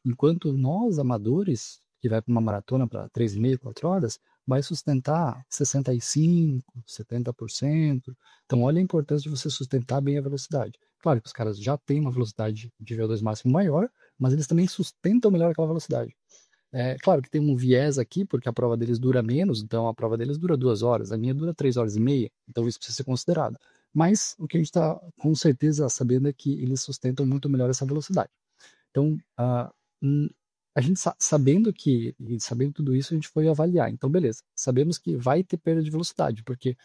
Enquanto nós, amadores, que vai para uma maratona para 3,5, 4 horas, vai sustentar 65%, 70%. Então, olha a importância de você sustentar bem a velocidade. Claro que os caras já têm uma velocidade de VO2 máximo maior, mas eles também sustentam melhor aquela velocidade. Claro que tem um viés aqui, porque a prova deles dura menos, então a prova deles dura 2 horas, a minha dura 3 horas e meia, então isso precisa ser considerado. Mas o que a gente está com certeza sabendo é que eles sustentam muito melhor essa velocidade. Então, a gente sabendo tudo isso, a gente foi avaliar. Então, beleza, sabemos que vai ter perda de velocidade, porque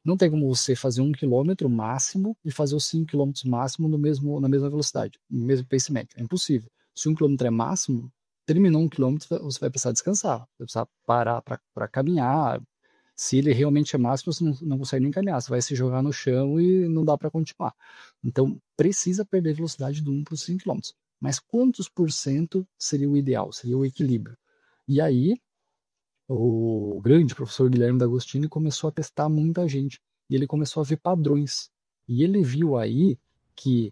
não tem como você fazer 1 quilômetro máximo e fazer os 5 quilômetros máximo na mesma velocidade, no mesmo pace médio. É impossível. Se 1 quilômetro é máximo, terminou 1 quilômetro, você vai precisar descansar, vai precisar parar para caminhar. Se ele realmente é máximo, você não consegue nem caminhar, você vai se jogar no chão e não dá para continuar. Então, precisa perder velocidade do 1 para os 5 quilômetros. Mas quantos por cento seria o ideal? Seria o equilíbrio. E aí, o grande professor Guilherme D'Agostini começou a testar muita gente. E ele começou a ver padrões. E ele viu aí que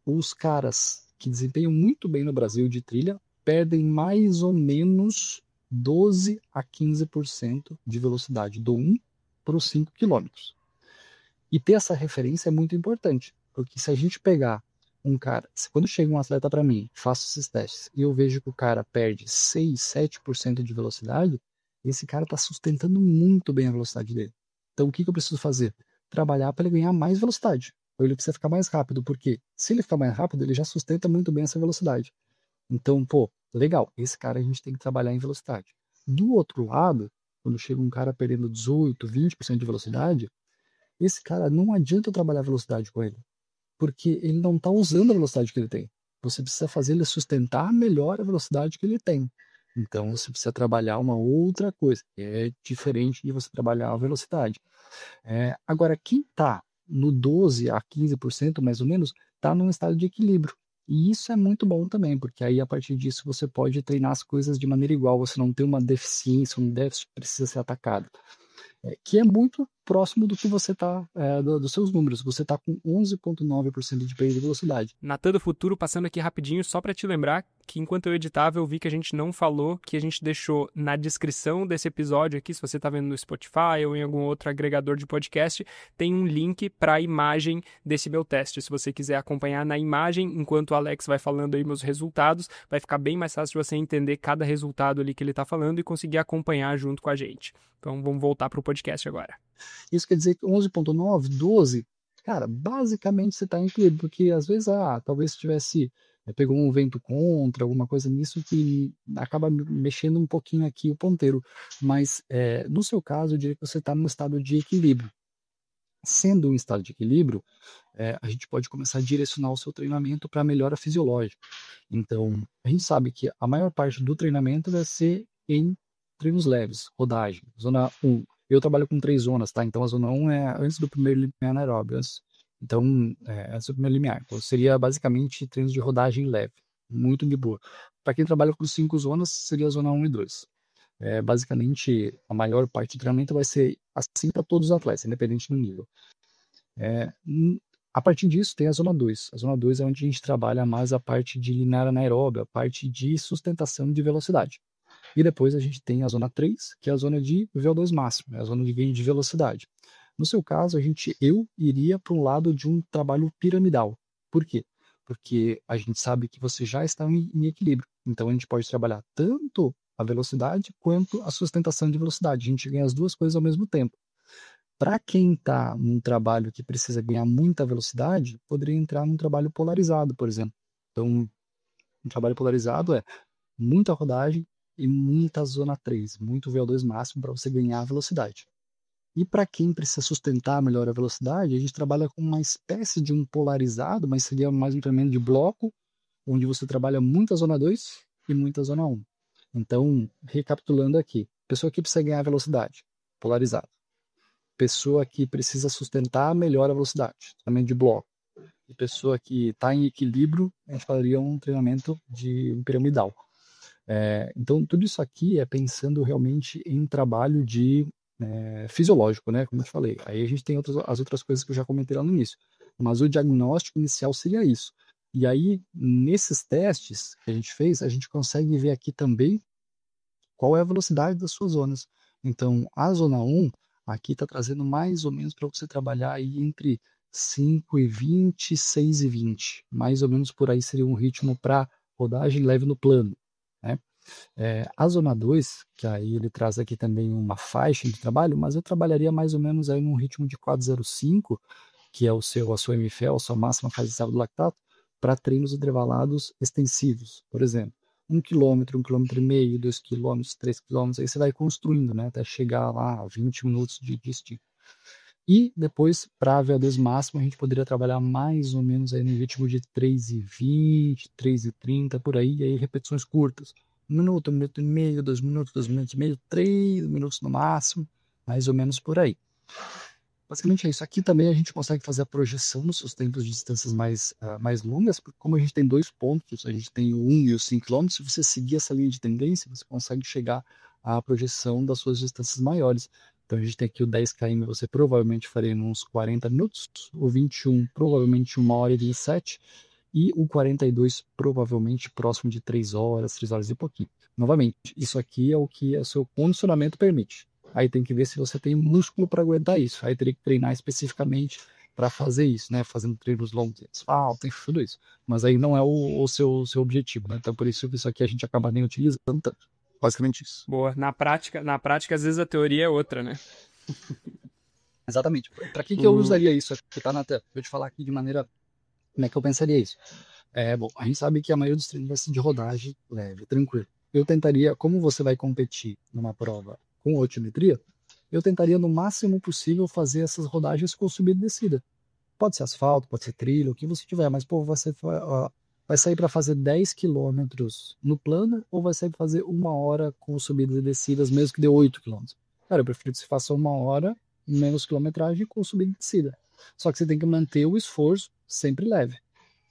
os caras que desempenham muito bem no Brasil de trilha perdem mais ou menos 12 a 15% de velocidade do 1 para os 5 quilômetros. E ter essa referência é muito importante, porque se a gente pegar um cara, quando chega um atleta para mim, faço esses testes e eu vejo que o cara perde 6, 7% de velocidade, esse cara está sustentando muito bem a velocidade dele. Então o que eu preciso fazer? Trabalhar para ele ganhar mais velocidade. Ou ele precisa ficar mais rápido, porque se ele ficar mais rápido, ele já sustenta muito bem essa velocidade. Então, pô, legal, esse cara a gente tem que trabalhar em velocidade. Do outro lado, quando chega um cara perdendo 18, 20% de velocidade, esse cara não adianta trabalhar velocidade com ele, porque ele não está usando a velocidade que ele tem. Você precisa fazer ele sustentar melhor a velocidade que ele tem. Então você precisa trabalhar uma outra coisa, que é diferente de você trabalhar a velocidade. Agora, quem está no 12 a 15% mais ou menos, está num estado de equilíbrio. E isso é muito bom também, porque aí a partir disso você pode treinar as coisas de maneira igual, você não tem uma deficiência, um déficit que precisa ser atacado. Que é muito próximo do que você está, dos seus números. Você está com 11,9% de perda de velocidade. Natan do Futuro, passando aqui rapidinho, só para te lembrar que enquanto eu editava eu vi que a gente não falou, que a gente deixou na descrição desse episódio aqui, se você está vendo no Spotify ou em algum outro agregador de podcast, tem um link para a imagem desse meu teste. Se você quiser acompanhar na imagem, enquanto o Alex vai falando aí meus resultados, vai ficar bem mais fácil de você entender cada resultado ali que ele está falando e conseguir acompanhar junto com a gente. Então vamos voltar para o podcast agora. Isso quer dizer que 11.9, 12, cara, basicamente você está em equilíbrio, porque às vezes, talvez se tivesse, pegou um vento contra, alguma coisa nisso que acaba mexendo um pouquinho aqui o ponteiro, mas no seu caso eu diria que você está num estado de equilíbrio. Sendo um estado de equilíbrio, a gente pode começar a direcionar o seu treinamento para melhora fisiológica. Então, a gente sabe que a maior parte do treinamento vai ser em treinos leves, rodagem, zona 1. Eu trabalho com 3 zonas, tá? Então a zona 1 é antes do primeiro limiar anaeróbio. Então, antes do primeiro limiar. Então, seria basicamente treinos de rodagem leve, muito de boa. Para quem trabalha com 5 zonas, seria a zona 1 e 2. Basicamente, a maior parte do treinamento vai ser assim para todos os atletas, independente do nível. A partir disso, tem a zona 2. A zona 2 é onde a gente trabalha mais a parte de linear anaeróbio, a parte de sustentação de velocidade. E depois a gente tem a zona 3, que é a zona de VO2 máximo, é a zona de ganho de velocidade. No seu caso, eu iria para um lado de um trabalho piramidal. Por quê? Porque a gente sabe que você já está em equilíbrio. Então a gente pode trabalhar tanto a velocidade quanto a sustentação de velocidade. A gente ganha as duas coisas ao mesmo tempo. Para quem está num trabalho que precisa ganhar muita velocidade, poderia entrar num trabalho polarizado, por exemplo. Então, um trabalho polarizado é muita rodagem e muita zona 3, muito VO2 máximo para você ganhar velocidade. E para quem precisa sustentar melhor a velocidade, a gente trabalha com uma espécie de um polarizado, mas seria mais um treinamento de bloco, onde você trabalha muita zona 2 e muita zona 1. Então, recapitulando aqui, pessoa que precisa ganhar velocidade, polarizado. Pessoa que precisa sustentar melhor a velocidade, treinamento de bloco. E pessoa que está em equilíbrio, a gente falaria um treinamento de piramidal. Então, tudo isso aqui é pensando realmente em trabalho de fisiológico, né? Como eu te falei. Aí a gente tem as outras coisas que eu já comentei lá no início. Mas o diagnóstico inicial seria isso. E aí, nesses testes que a gente fez, a gente consegue ver aqui também qual é a velocidade das suas zonas. Então, a zona 1, aqui está trazendo mais ou menos para você trabalhar aí entre 5,20 e 6,20. Mais ou menos por aí seria um ritmo para rodagem leve no plano, né? A zona 2, que aí ele traz aqui também uma faixa de trabalho, mas eu trabalharia mais ou menos aí num ritmo de 4,05, que é a sua MFL, a sua máxima fase estável do lactato, para treinos intervalados extensivos, por exemplo. 1 km, 1,5 km, 2 km, 3 km, aí você vai construindo, né, até chegar lá a 20 minutos de estímulo. E depois, para a VO2 máximo, a gente poderia trabalhar mais ou menos aí no ritmo de 3,20, 3,30, por aí, e aí repetições curtas. 1 minuto, 1 minuto e meio, 2 minutos, 2 minutos e meio, 3 minutos no máximo, mais ou menos por aí. Basicamente é isso. Aqui também a gente consegue fazer a projeção nos seus tempos de distâncias mais longas, porque como a gente tem 2 pontos, a gente tem o 1 e o 5 km, se você seguir essa linha de tendência, você consegue chegar à projeção das suas distâncias maiores. Então a gente tem aqui o 10 km, você provavelmente faria em uns 40 minutos, o 21 provavelmente 1 hora e 27, e o 42 provavelmente próximo de 3 horas e pouquinho. Novamente, isso aqui é o que o seu condicionamento permite. Aí tem que ver se você tem músculo para aguentar isso. Aí teria que treinar especificamente para fazer isso, né? Fazendo treinos longos, asfalto, tudo isso. Mas aí não é o seu objetivo, né? Então por isso aqui a gente acaba nem utilizando tanto. Basicamente isso. Boa. Na prática, às vezes a teoria é outra, né? Exatamente. Para que eu usaria isso? Que tá na tela. Vou te falar aqui de maneira... Como é que eu pensaria isso? Bom, a gente sabe que a maioria dos treinos vai ser de rodagem leve, tranquilo. Eu tentaria, como você vai competir numa prova com altimetria, eu tentaria no máximo possível fazer essas rodagens com subida e descida. Pode ser asfalto, pode ser trilha, o que você tiver, mas pô, vai sair para fazer 10 km no plano ou vai sair para fazer 1 hora com subidas e descidas, mesmo que dê 8 km? Cara, eu prefiro que você faça 1 hora, menos quilometragem com subida e descida. Só que você tem que manter o esforço sempre leve.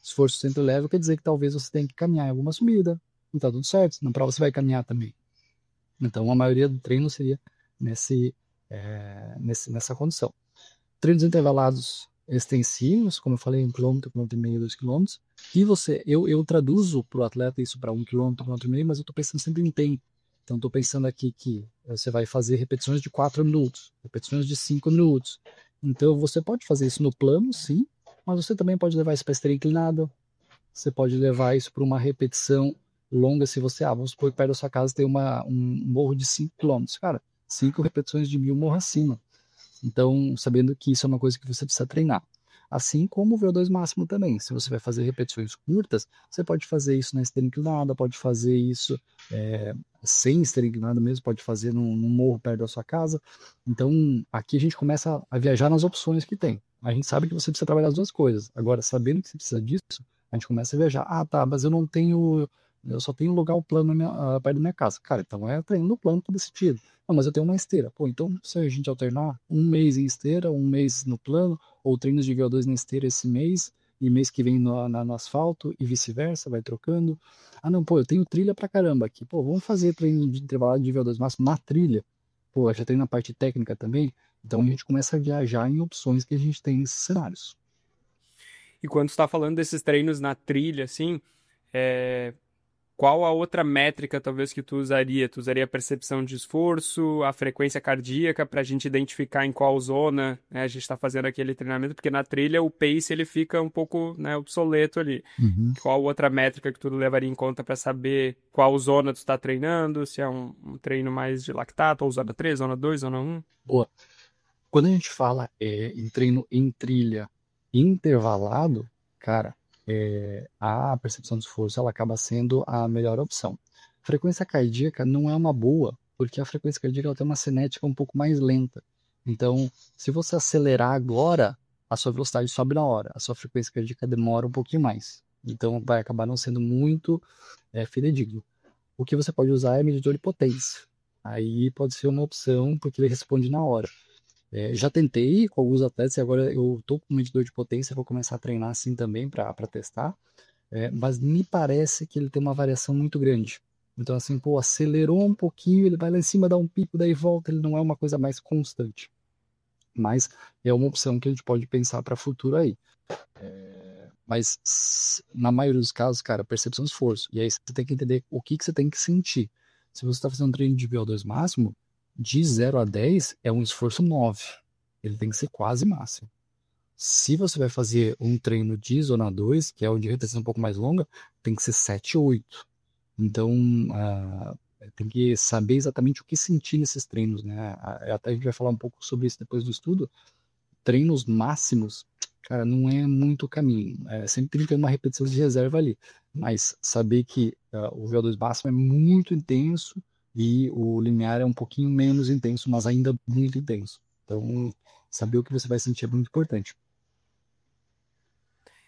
Esforço sempre leve quer dizer que talvez você tenha que caminhar em alguma subida. Não tá tudo certo, na prova você vai caminhar também. Então a maioria do treino seria nessa condição. Treinos intervalados extensivos, como eu falei, 1 quilômetro, 1,5 km, 2 km, e eu traduzo para o atleta isso para 1 km, 1,5 km, mas eu estou pensando sempre em tempo. Então, estou pensando aqui que você vai fazer repetições de 4 minutos, repetições de 5 minutos. Então, você pode fazer isso no plano, sim, mas você também pode levar isso para esteira inclinada, você pode levar isso para uma repetição longa, se você, vamos supor que perto da sua casa tem um morro de 5 km. Cara, 5 repetições de 1.000 morro acima. Então, sabendo que isso é uma coisa que você precisa treinar. Assim como o VO2 máximo também. Se você vai fazer repetições curtas, você pode fazer isso na esteira inclinada, pode fazer isso sem esteira inclinada mesmo, pode fazer num morro perto da sua casa. Então, aqui a gente começa a viajar nas opções que tem. A gente sabe que você precisa trabalhar as duas coisas. Agora, sabendo que você precisa disso, a gente começa a viajar. Tá, mas eu não tenho... Eu só tenho lugar plano perto da minha casa. Cara, então é treino no plano todo esse tiro. Mas eu tenho uma esteira. Pô, então se a gente alternar um mês em esteira, um mês no plano, ou treinos de VO2 na esteira esse mês, e mês que vem no asfalto, e vice-versa, vai trocando. Não, pô, eu tenho trilha pra caramba aqui. Pô, vamos fazer treino de intervalado de VO2 máximo na trilha. Pô, já treino na parte técnica também. Então a gente começa a viajar em opções que a gente tem nesses cenários. E quando tu tá falando desses treinos na trilha, assim, qual a outra métrica, talvez, que tu usaria? Tu usaria a percepção de esforço, a frequência cardíaca, para a gente identificar em qual zona, né, a gente está fazendo aquele treinamento? Porque na trilha o pace ele fica um pouco, né, obsoleto ali. Uhum. Qual outra métrica que tu levaria em conta para saber qual zona tu está treinando? Se é um treino mais de lactato, ou zona 3, zona 2, zona 1? Boa. Quando a gente fala em treino em trilha intervalado, cara, a percepção de esforço ela acaba sendo a melhor opção. Frequência cardíaca não é uma boa, porque a frequência cardíaca ela tem uma cinética um pouco mais lenta. Então, se você acelerar agora, a sua velocidade sobe na hora, a sua frequência cardíaca demora um pouquinho mais. Então, vai acabar não sendo muito fidedigno. O que você pode usar é medidor de potência. Aí pode ser uma opção, porque ele responde na hora. Já tentei com alguns atletas e agora eu tô com um medidor de potência, vou começar a treinar assim também para testar. Mas me parece que ele tem uma variação muito grande. Então, assim, pô, acelerou um pouquinho, ele vai lá em cima, dá um pico, daí volta, ele não é uma coisa mais constante. Mas é uma opção que a gente pode pensar para futuro aí. Mas na maioria dos casos, cara, percepção de esforço. E aí você tem que entender o que você tem que sentir. Se você está fazendo um treino de VO2 máximo, de 0 a 10 é um esforço 9. Ele tem que ser quase máximo. Se você vai fazer um treino de zona 2, que é onde a repetição é um pouco mais longa, tem que ser 7, 8. Então, tem que saber exatamente o que sentir nesses treinos, né? Até a gente vai falar um pouco sobre isso depois do estudo. Treinos máximos, cara, não é muito caminho. Sempre tem que ter uma repetição de reserva ali. Mas saber que o VO2 máximo é muito intenso e o limiar é um pouquinho menos intenso, mas ainda muito intenso. Então, saber o que você vai sentir é muito importante.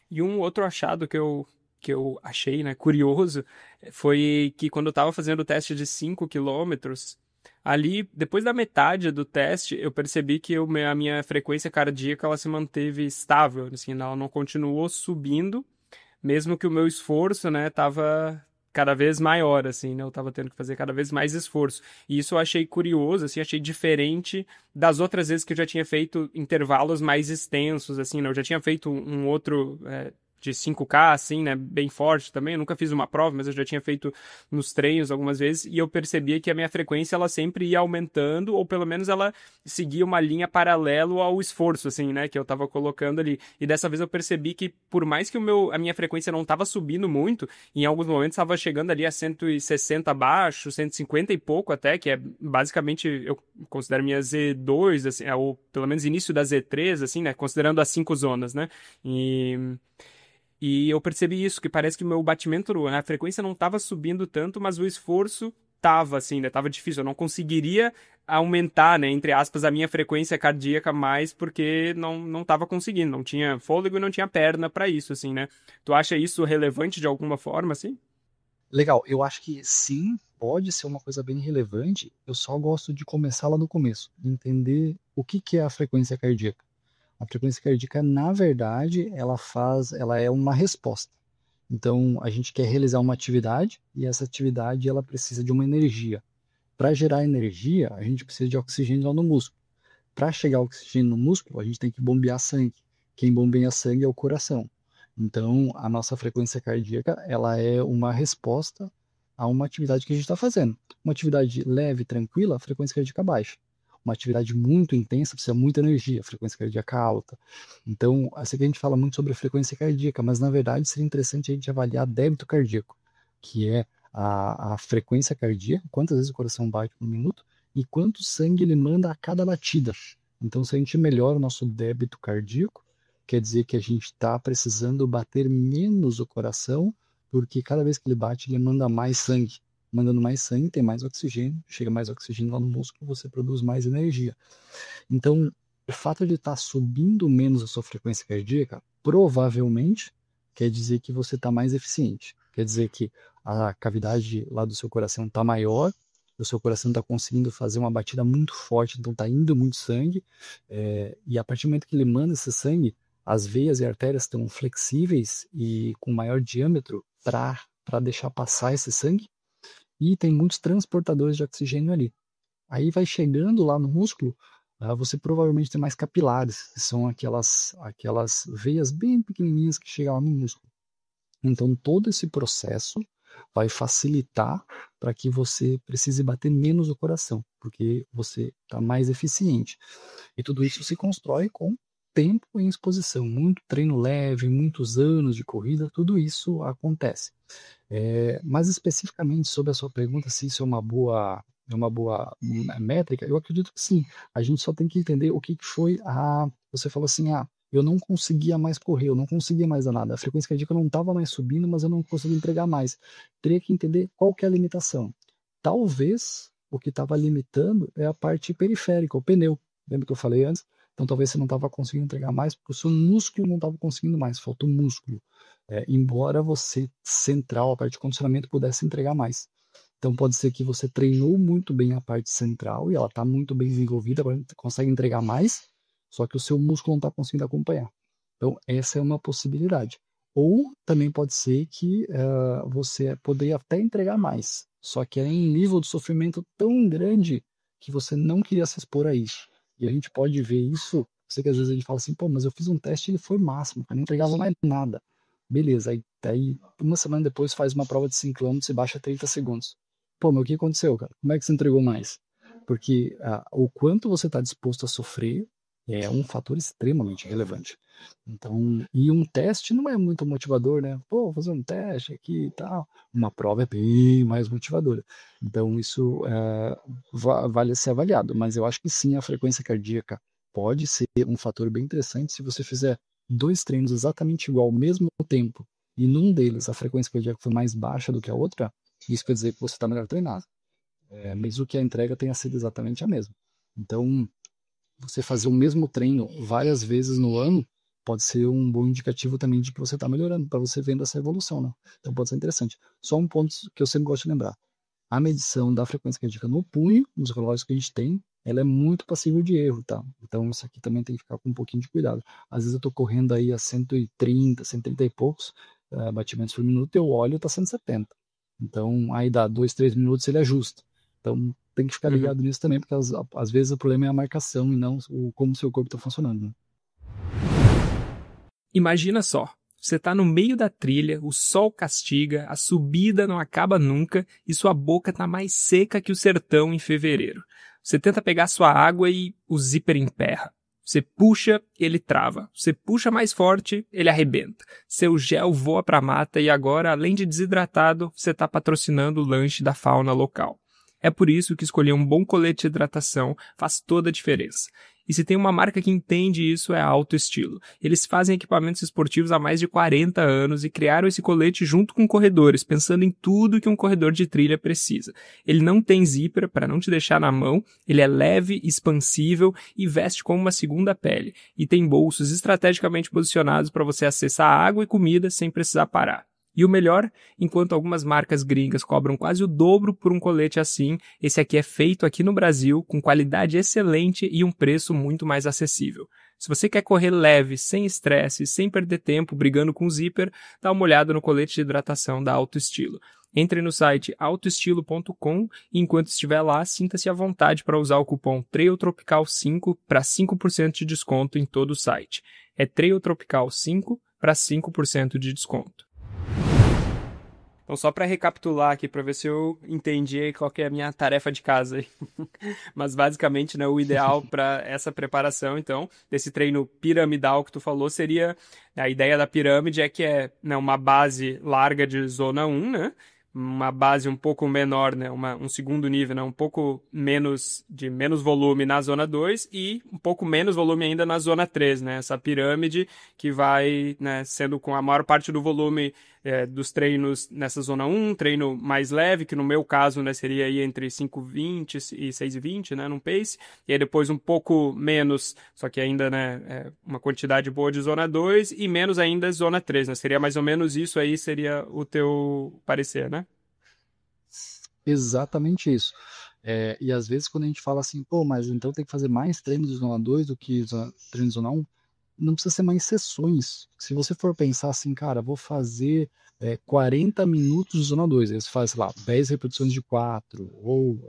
E um outro achado que eu achei, né, curioso, foi que quando eu estava fazendo o teste de 5 quilômetros, ali, depois da metade do teste, eu percebi que a minha frequência cardíaca ela se manteve estável, assim, ela não continuou subindo, mesmo que o meu esforço, né, tava cada vez maior, assim, né, eu tava tendo que fazer cada vez mais esforço. E isso eu achei curioso, assim, achei diferente das outras vezes que eu já tinha feito intervalos mais extensos, assim, né, eu já tinha feito um outro de 5K, assim, né, bem forte também, eu nunca fiz uma prova, mas eu já tinha feito nos treinos algumas vezes, e eu percebia que a minha frequência, ela sempre ia aumentando, ou pelo menos ela seguia uma linha paralelo ao esforço, assim, né, que eu tava colocando ali. E dessa vez eu percebi que, por mais que a minha frequência não tava subindo muito, em alguns momentos estava chegando ali a 160 abaixo, 150 e pouco até, que é basicamente, eu considero minha Z2, assim, ou pelo menos início da Z3, assim, né, considerando as 5 zonas, né, e eu percebi isso, que parece que o meu batimento, né, a frequência não estava subindo tanto, mas o esforço tava, assim, né? Tava difícil. Eu não conseguiria aumentar, né, entre aspas, a minha frequência cardíaca mais, porque não tava conseguindo. Não tinha fôlego e não tinha perna para isso, assim, né? Tu acha isso relevante de alguma forma, assim? Legal, eu acho que sim, pode ser uma coisa bem relevante. Eu só gosto de começar lá no começo, entender o que é a frequência cardíaca. A frequência cardíaca, na verdade, ela é uma resposta. Então, a gente quer realizar uma atividade e essa atividade ela precisa de uma energia. Para gerar energia, a gente precisa de oxigênio lá no músculo. Para chegar oxigênio no músculo, a gente tem que bombear sangue, quem bombeia sangue é o coração. Então, a nossa frequência cardíaca, ela é uma resposta a uma atividade que a gente está fazendo. Uma atividade leve, tranquila, a frequência cardíaca baixa. Uma atividade muito intensa, precisa de muita energia, a frequência cardíaca alta. Então, assim que a gente fala muito sobre a frequência cardíaca, mas na verdade seria interessante a gente avaliar débito cardíaco, que é a frequência cardíaca, quantas vezes o coração bate por minuto e quanto sangue ele manda a cada batida. Então, se a gente melhora o nosso débito cardíaco, quer dizer que a gente está precisando bater menos o coração, porque cada vez que ele bate, ele manda mais sangue. Mandando mais sangue, tem mais oxigênio, chega mais oxigênio lá no músculo, você produz mais energia. Então, o fato de estar subindo menos a sua frequência cardíaca, provavelmente quer dizer que você está mais eficiente. Quer dizer que a cavidade lá do seu coração está maior, o seu coração está conseguindo fazer uma batida muito forte, então está indo muito sangue, e a partir do momento que ele manda esse sangue, as veias e artérias estão flexíveis e com maior diâmetro para deixar passar esse sangue, e tem muitos transportadores de oxigênio ali. Aí vai chegando lá no músculo, você provavelmente tem mais capilares, que são aquelas veias bem pequenininhas que chegam lá no músculo. Então todo esse processo vai facilitar para que você precise bater menos o coração, porque você está mais eficiente. E tudo isso se constrói com tempo em exposição, muito treino leve, muitos anos de corrida, tudo isso acontece. Mas especificamente sobre a sua pergunta, se isso é uma boa métrica, eu acredito que sim. A gente só tem que entender o que foi Você falou assim, eu não conseguia mais correr, eu não conseguia mais dar nada. A frequência cardíaca não estava mais subindo, mas eu não conseguia entregar mais. Teria que entender qual que é a limitação. Talvez o que estava limitando é a parte periférica, o pneu. Lembra que eu falei antes? Então talvez você não estava conseguindo entregar mais, porque o seu músculo não estava conseguindo mais, faltou músculo. Embora você, central, a parte de condicionamento, pudesse entregar mais. Então pode ser que você treinou muito bem a parte central e ela está muito bem desenvolvida, consegue entregar mais, só que o seu músculo não está conseguindo acompanhar. Então essa é uma possibilidade. Ou também pode ser que você poderia até entregar mais, só que é em nível de sofrimento tão grande que você não queria se expor a isso. E a gente pode ver isso, sei que às vezes a gente fala assim, pô, mas eu fiz um teste e ele foi máximo, eu não entregava mais nada. Beleza, aí uma semana depois faz uma prova de 5 km e baixa 30 segundos. Pô, mas o que aconteceu, cara? Como é que você entregou mais? Porque o quanto você está disposto a sofrer é um fator extremamente relevante. Então, e um teste não é muito motivador, né? Pô, vou fazer um teste aqui e tal. Uma prova é bem mais motivadora. Então, isso vale ser avaliado. Mas eu acho que sim, a frequência cardíaca pode ser um fator bem interessante se você fizer 2 treinos exatamente igual ao mesmo tempo e num deles a frequência cardíaca foi mais baixa do que a outra, isso quer dizer que você está melhor treinado, mesmo que a entrega tenha sido exatamente a mesma. Então, você fazer o mesmo treino várias vezes no ano pode ser um bom indicativo também de que você está melhorando, para você vendo essa evolução, né? Então pode ser interessante. Só um ponto que eu sempre gosto de lembrar. A medição da frequência cardíaca no punho, nos relógios que a gente tem, ela é muito passível de erro, tá? Então isso aqui também tem que ficar com um pouquinho de cuidado. Às vezes eu tô correndo aí a 130, 130 e poucos batimentos por minuto, eu olho, tá 170. Então aí dá 2, 3 minutos ele ajusta. Então tem que ficar ligado nisso também, porque às vezes o problema é a marcação e não como o seu corpo está funcionando, né? Imagina só, você está no meio da trilha, o sol castiga, a subida não acaba nunca e sua boca está mais seca que o sertão em fevereiro. Você tenta pegar sua água e o zíper emperra. Você puxa, ele trava. Você puxa mais forte, ele arrebenta. Seu gel voa para a mata e agora, além de desidratado, você está patrocinando o lanche da fauna local. É por isso que escolher um bom colete de hidratação faz toda a diferença. E se tem uma marca que entende isso é a Alto Estilo. Eles fazem equipamentos esportivos há mais de 40 anos e criaram esse colete junto com corredores, pensando em tudo que um corredor de trilha precisa. Ele não tem zíper para não te deixar na mão, ele é leve, expansível e veste como uma segunda pele. E tem bolsos estrategicamente posicionados para você acessar água e comida sem precisar parar. E o melhor, enquanto algumas marcas gringas cobram quase o dobro por um colete assim, esse aqui é feito aqui no Brasil, com qualidade excelente e um preço muito mais acessível. Se você quer correr leve, sem estresse, sem perder tempo brigando com o zíper, dá uma olhada no colete de hidratação da Alto Estilo. Entre no site autoestilo.com e enquanto estiver lá, sinta-se à vontade para usar o cupom TRAILTROPICAL5 para 5% de desconto em todo o site. É TRAILTROPICAL5 para 5% de desconto. Então, só para recapitular aqui, para ver se eu entendi qual que é a minha tarefa de casa aí. Mas, basicamente, né, o ideal para essa preparação, então, desse treino piramidal que tu falou, seria... A ideia da pirâmide é que é, né, uma base larga de zona 1, né? Uma base um pouco menor, né? Um segundo nível, né? Um pouco menos volume na zona 2 e um pouco menos volume ainda na zona 3, né? Essa pirâmide que vai, né, sendo com a maior parte do volume dos treinos nessa zona 1, treino mais leve, que no meu caso, né, seria aí entre 5,20 e 6,20, né, num pace, e aí depois um pouco menos, só que ainda, né, uma quantidade boa de zona 2 e menos ainda zona 3, né, seria mais ou menos isso aí, seria o teu parecer, né? Exatamente isso. E às vezes quando a gente fala assim, pô, mas então tem que fazer mais treinos de zona 2 do que treino de zona 1, não precisa ser mais sessões. Se você for pensar assim, cara, vou fazer 40 minutos de zona 2, aí você faz, sei lá, 10 repetições de 4 ou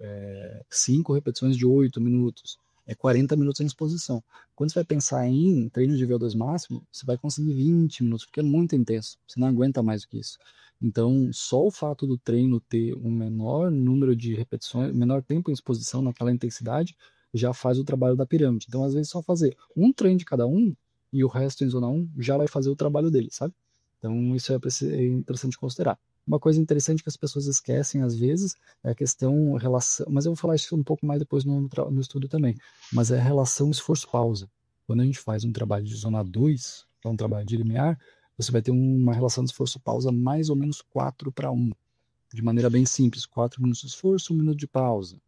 5 repetições de 8 minutos. É 40 minutos em exposição. Quando você vai pensar em treino de VO2 máximo, você vai conseguir 20 minutos, porque é muito intenso. Você não aguenta mais do que isso. Então, só o fato do treino ter um menor número de repetições, menor tempo em exposição naquela intensidade, já faz o trabalho da pirâmide. Então, às vezes, só fazer um treino de cada um e o resto em zona 1 já vai fazer o trabalho dele, sabe? Então, isso é interessante considerar. Uma coisa interessante que as pessoas esquecem às vezes é a questão relação, mas eu vou falar isso um pouco mais depois no estudo também, mas é a relação esforço-pausa. Quando a gente faz um trabalho de zona 2, que é um trabalho de limiar, você vai ter uma relação de esforço-pausa mais ou menos 4:1, de maneira bem simples, 4 minutos de esforço, 1 minuto de pausa,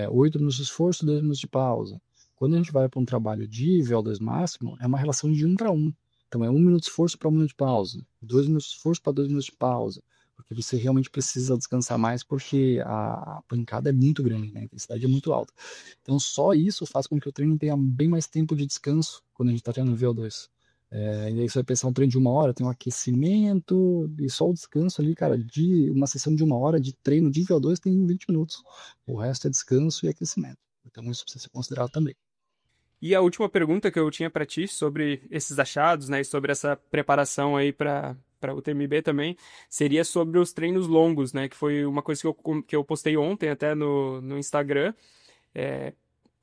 8 minutos de esforço, 2 minutos de pausa. Quando a gente vai para um trabalho de VO2 máximo, é uma relação de 1:1. Então é 1 minuto de esforço para 1 minuto de pausa, 2 minutos de esforço para 2 minutos de pausa, porque você realmente precisa descansar mais porque a pancada é muito grande, né? A intensidade é muito alta. Então só isso faz com que o treino tenha bem mais tempo de descanso quando a gente está treinando VO2. E aí você vai pensar um treino de 1 hora, tem um aquecimento e só o descanso ali, cara, de uma sessão de 1 hora de treino de VO2 tem 20 minutos. O resto é descanso e aquecimento. Então isso precisa ser considerado também. E a última pergunta que eu tinha para ti sobre esses achados, né, e sobre essa preparação aí para o TMB também, seria sobre os treinos longos, né, que foi uma coisa que eu postei ontem até no Instagram, é,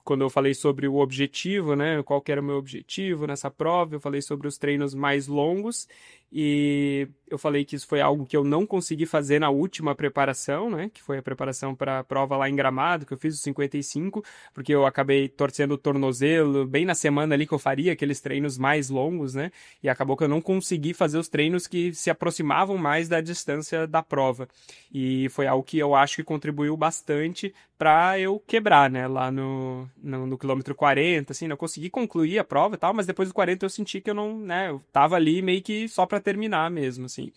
quando eu falei sobre o objetivo, né, qual que era o meu objetivo nessa prova, eu falei sobre os treinos mais longos e eu falei que isso foi algo que eu não consegui fazer na última preparação, né, que foi a preparação para a prova lá em Gramado, que eu fiz os 55, porque eu acabei torcendo o tornozelo bem na semana ali que eu faria aqueles treinos mais longos, né, e acabou que eu não consegui fazer os treinos que se aproximavam mais da distância da prova. E foi algo que eu acho que contribuiu bastante para eu quebrar, né, lá no quilômetro 40, assim, não consegui concluir a prova e tal, mas depois do 40 eu senti que eu não, né, eu tava ali meio que só para terminar mesmo, assim.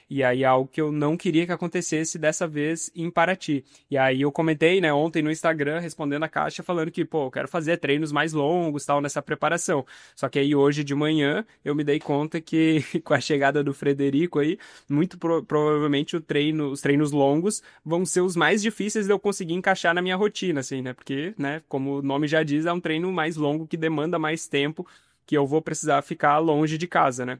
E aí é algo que eu não queria que acontecesse dessa vez em Paraty. E aí eu comentei, né, ontem no Instagram, respondendo a caixa, falando que, pô, eu quero fazer treinos mais longos, tal, nessa preparação. Só que aí hoje de manhã eu me dei conta que com a chegada do Frederico aí, muito provavelmente os treinos longos vão ser os mais difíceis de eu conseguir encaixar na minha rotina, assim, né? Porque, né, como o nome já diz, é um treino mais longo que demanda mais tempo, que eu vou precisar ficar longe de casa, né?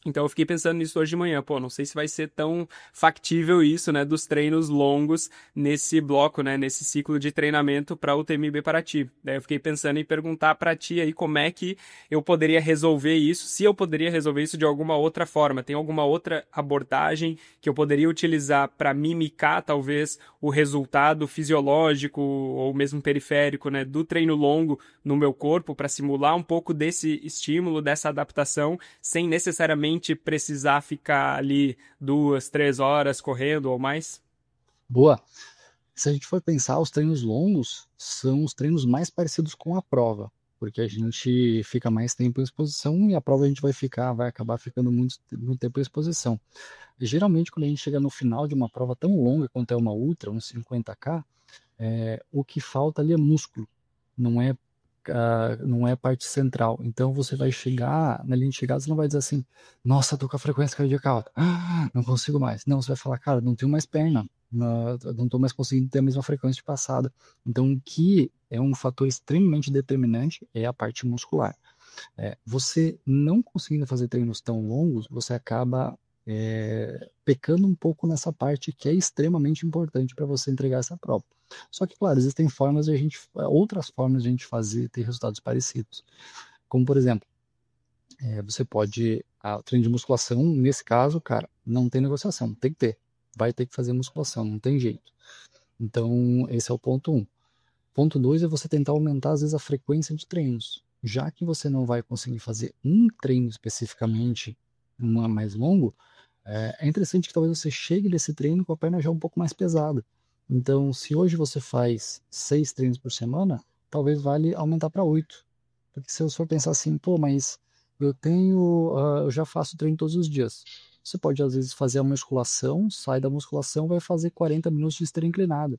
Então eu fiquei pensando nisso hoje de manhã, pô, não sei se vai ser tão factível isso, né, dos treinos longos nesse bloco, né, nesse ciclo de treinamento para o TMB Paraty. Daí eu fiquei pensando em perguntar para ti aí como é que eu poderia resolver isso, se eu poderia resolver isso de alguma outra forma. Tem alguma outra abordagem que eu poderia utilizar para mimicar talvez o resultado fisiológico ou mesmo periférico, né, do treino longo no meu corpo para simular um pouco desse estímulo, dessa adaptação, sem necessariamente precisar ficar ali 2, 3 horas correndo ou mais? Boa. Se a gente for pensar, os treinos longos são os treinos mais parecidos com a prova, porque a gente fica mais tempo em exposição e a prova a gente vai acabar ficando muito tempo em exposição. E, geralmente, quando a gente chega no final de uma prova tão longa quanto é uma ultra, uns 50K, o que falta ali é músculo, não é não é a parte central. Então você vai chegar, na linha de chegada, você não vai dizer assim, nossa, tô com a frequência cardíaca alta, não consigo mais. Não, você vai falar, cara, não tenho mais perna, não tô mais conseguindo ter a mesma frequência de passada. Então, o que é um fator extremamente determinante é a parte muscular. Você não conseguindo fazer treinos tão longos, você acaba pecando um pouco nessa parte que é extremamente importante para você entregar essa prova. Só que, claro, existem outras formas de a gente ter resultados parecidos. Como, por exemplo, você pode, treino de musculação, nesse caso, cara, não tem negociação, tem que ter. Vai ter que fazer musculação, não tem jeito. Então, esse é o ponto 1. Ponto 2 é você tentar aumentar, às vezes, a frequência de treinos. Já que você não vai conseguir fazer um treino especificamente, mais longo, é interessante que talvez você chegue nesse treino com a perna já um pouco mais pesada. Então, se hoje você faz 6 treinos por semana, talvez vale aumentar para 8. Porque se eu for pensar assim, pô, mas eu já faço treino todos os dias. Você pode, às vezes, fazer a musculação, sai da musculação, vai fazer 40 minutos de esteira inclinada.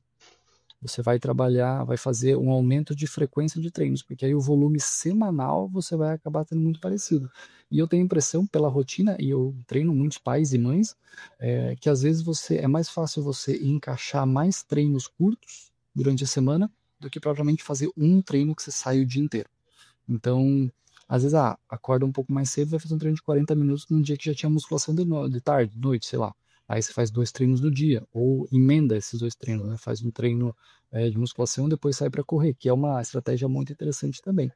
Você vai trabalhar, vai fazer um aumento de frequência de treinos, porque aí o volume semanal você vai acabar tendo muito parecido. E eu tenho a impressão, pela rotina, e eu treino muitos pais e mães, que às vezes é mais fácil você encaixar mais treinos curtos durante a semana do que propriamente fazer um treino que você sai o dia inteiro. Então, às vezes, acorda um pouco mais cedo, vai fazer um treino de 40 minutos num dia que já tinha musculação de tarde, de noite, sei lá. Aí você faz 2 treinos no dia, ou emenda esses 2 treinos, né? Faz um treino de musculação e depois sai para correr, que é uma estratégia muito interessante também.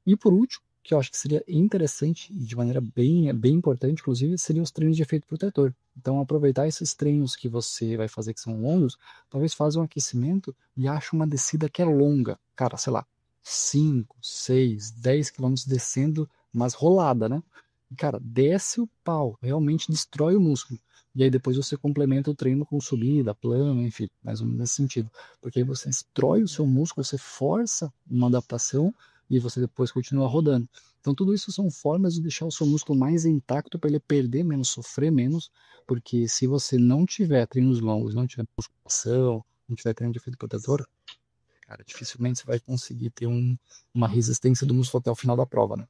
E por último, que eu acho que seria interessante e de maneira bem importante, inclusive, seriam os treinos de efeito protetor. Então, aproveitar esses treinos que você vai fazer que são longos, talvez faça um aquecimento e ache uma descida que é longa. Cara, sei lá, 5, 6, 10 quilômetros descendo, mas rolada, né? E, cara, desce o pau, realmente destrói o músculo. E aí depois você complementa o treino com subida, plano, enfim, mais ou menos nesse sentido. Porque aí você destrói o seu músculo, você força uma adaptação e você depois continua rodando. Então tudo isso são formas de deixar o seu músculo mais intacto para ele perder menos, sofrer menos, porque se você não tiver treinos longos, não tiver musculação, não tiver treino de efeito protetor, cara, dificilmente você vai conseguir ter uma resistência do músculo até o final da prova, né?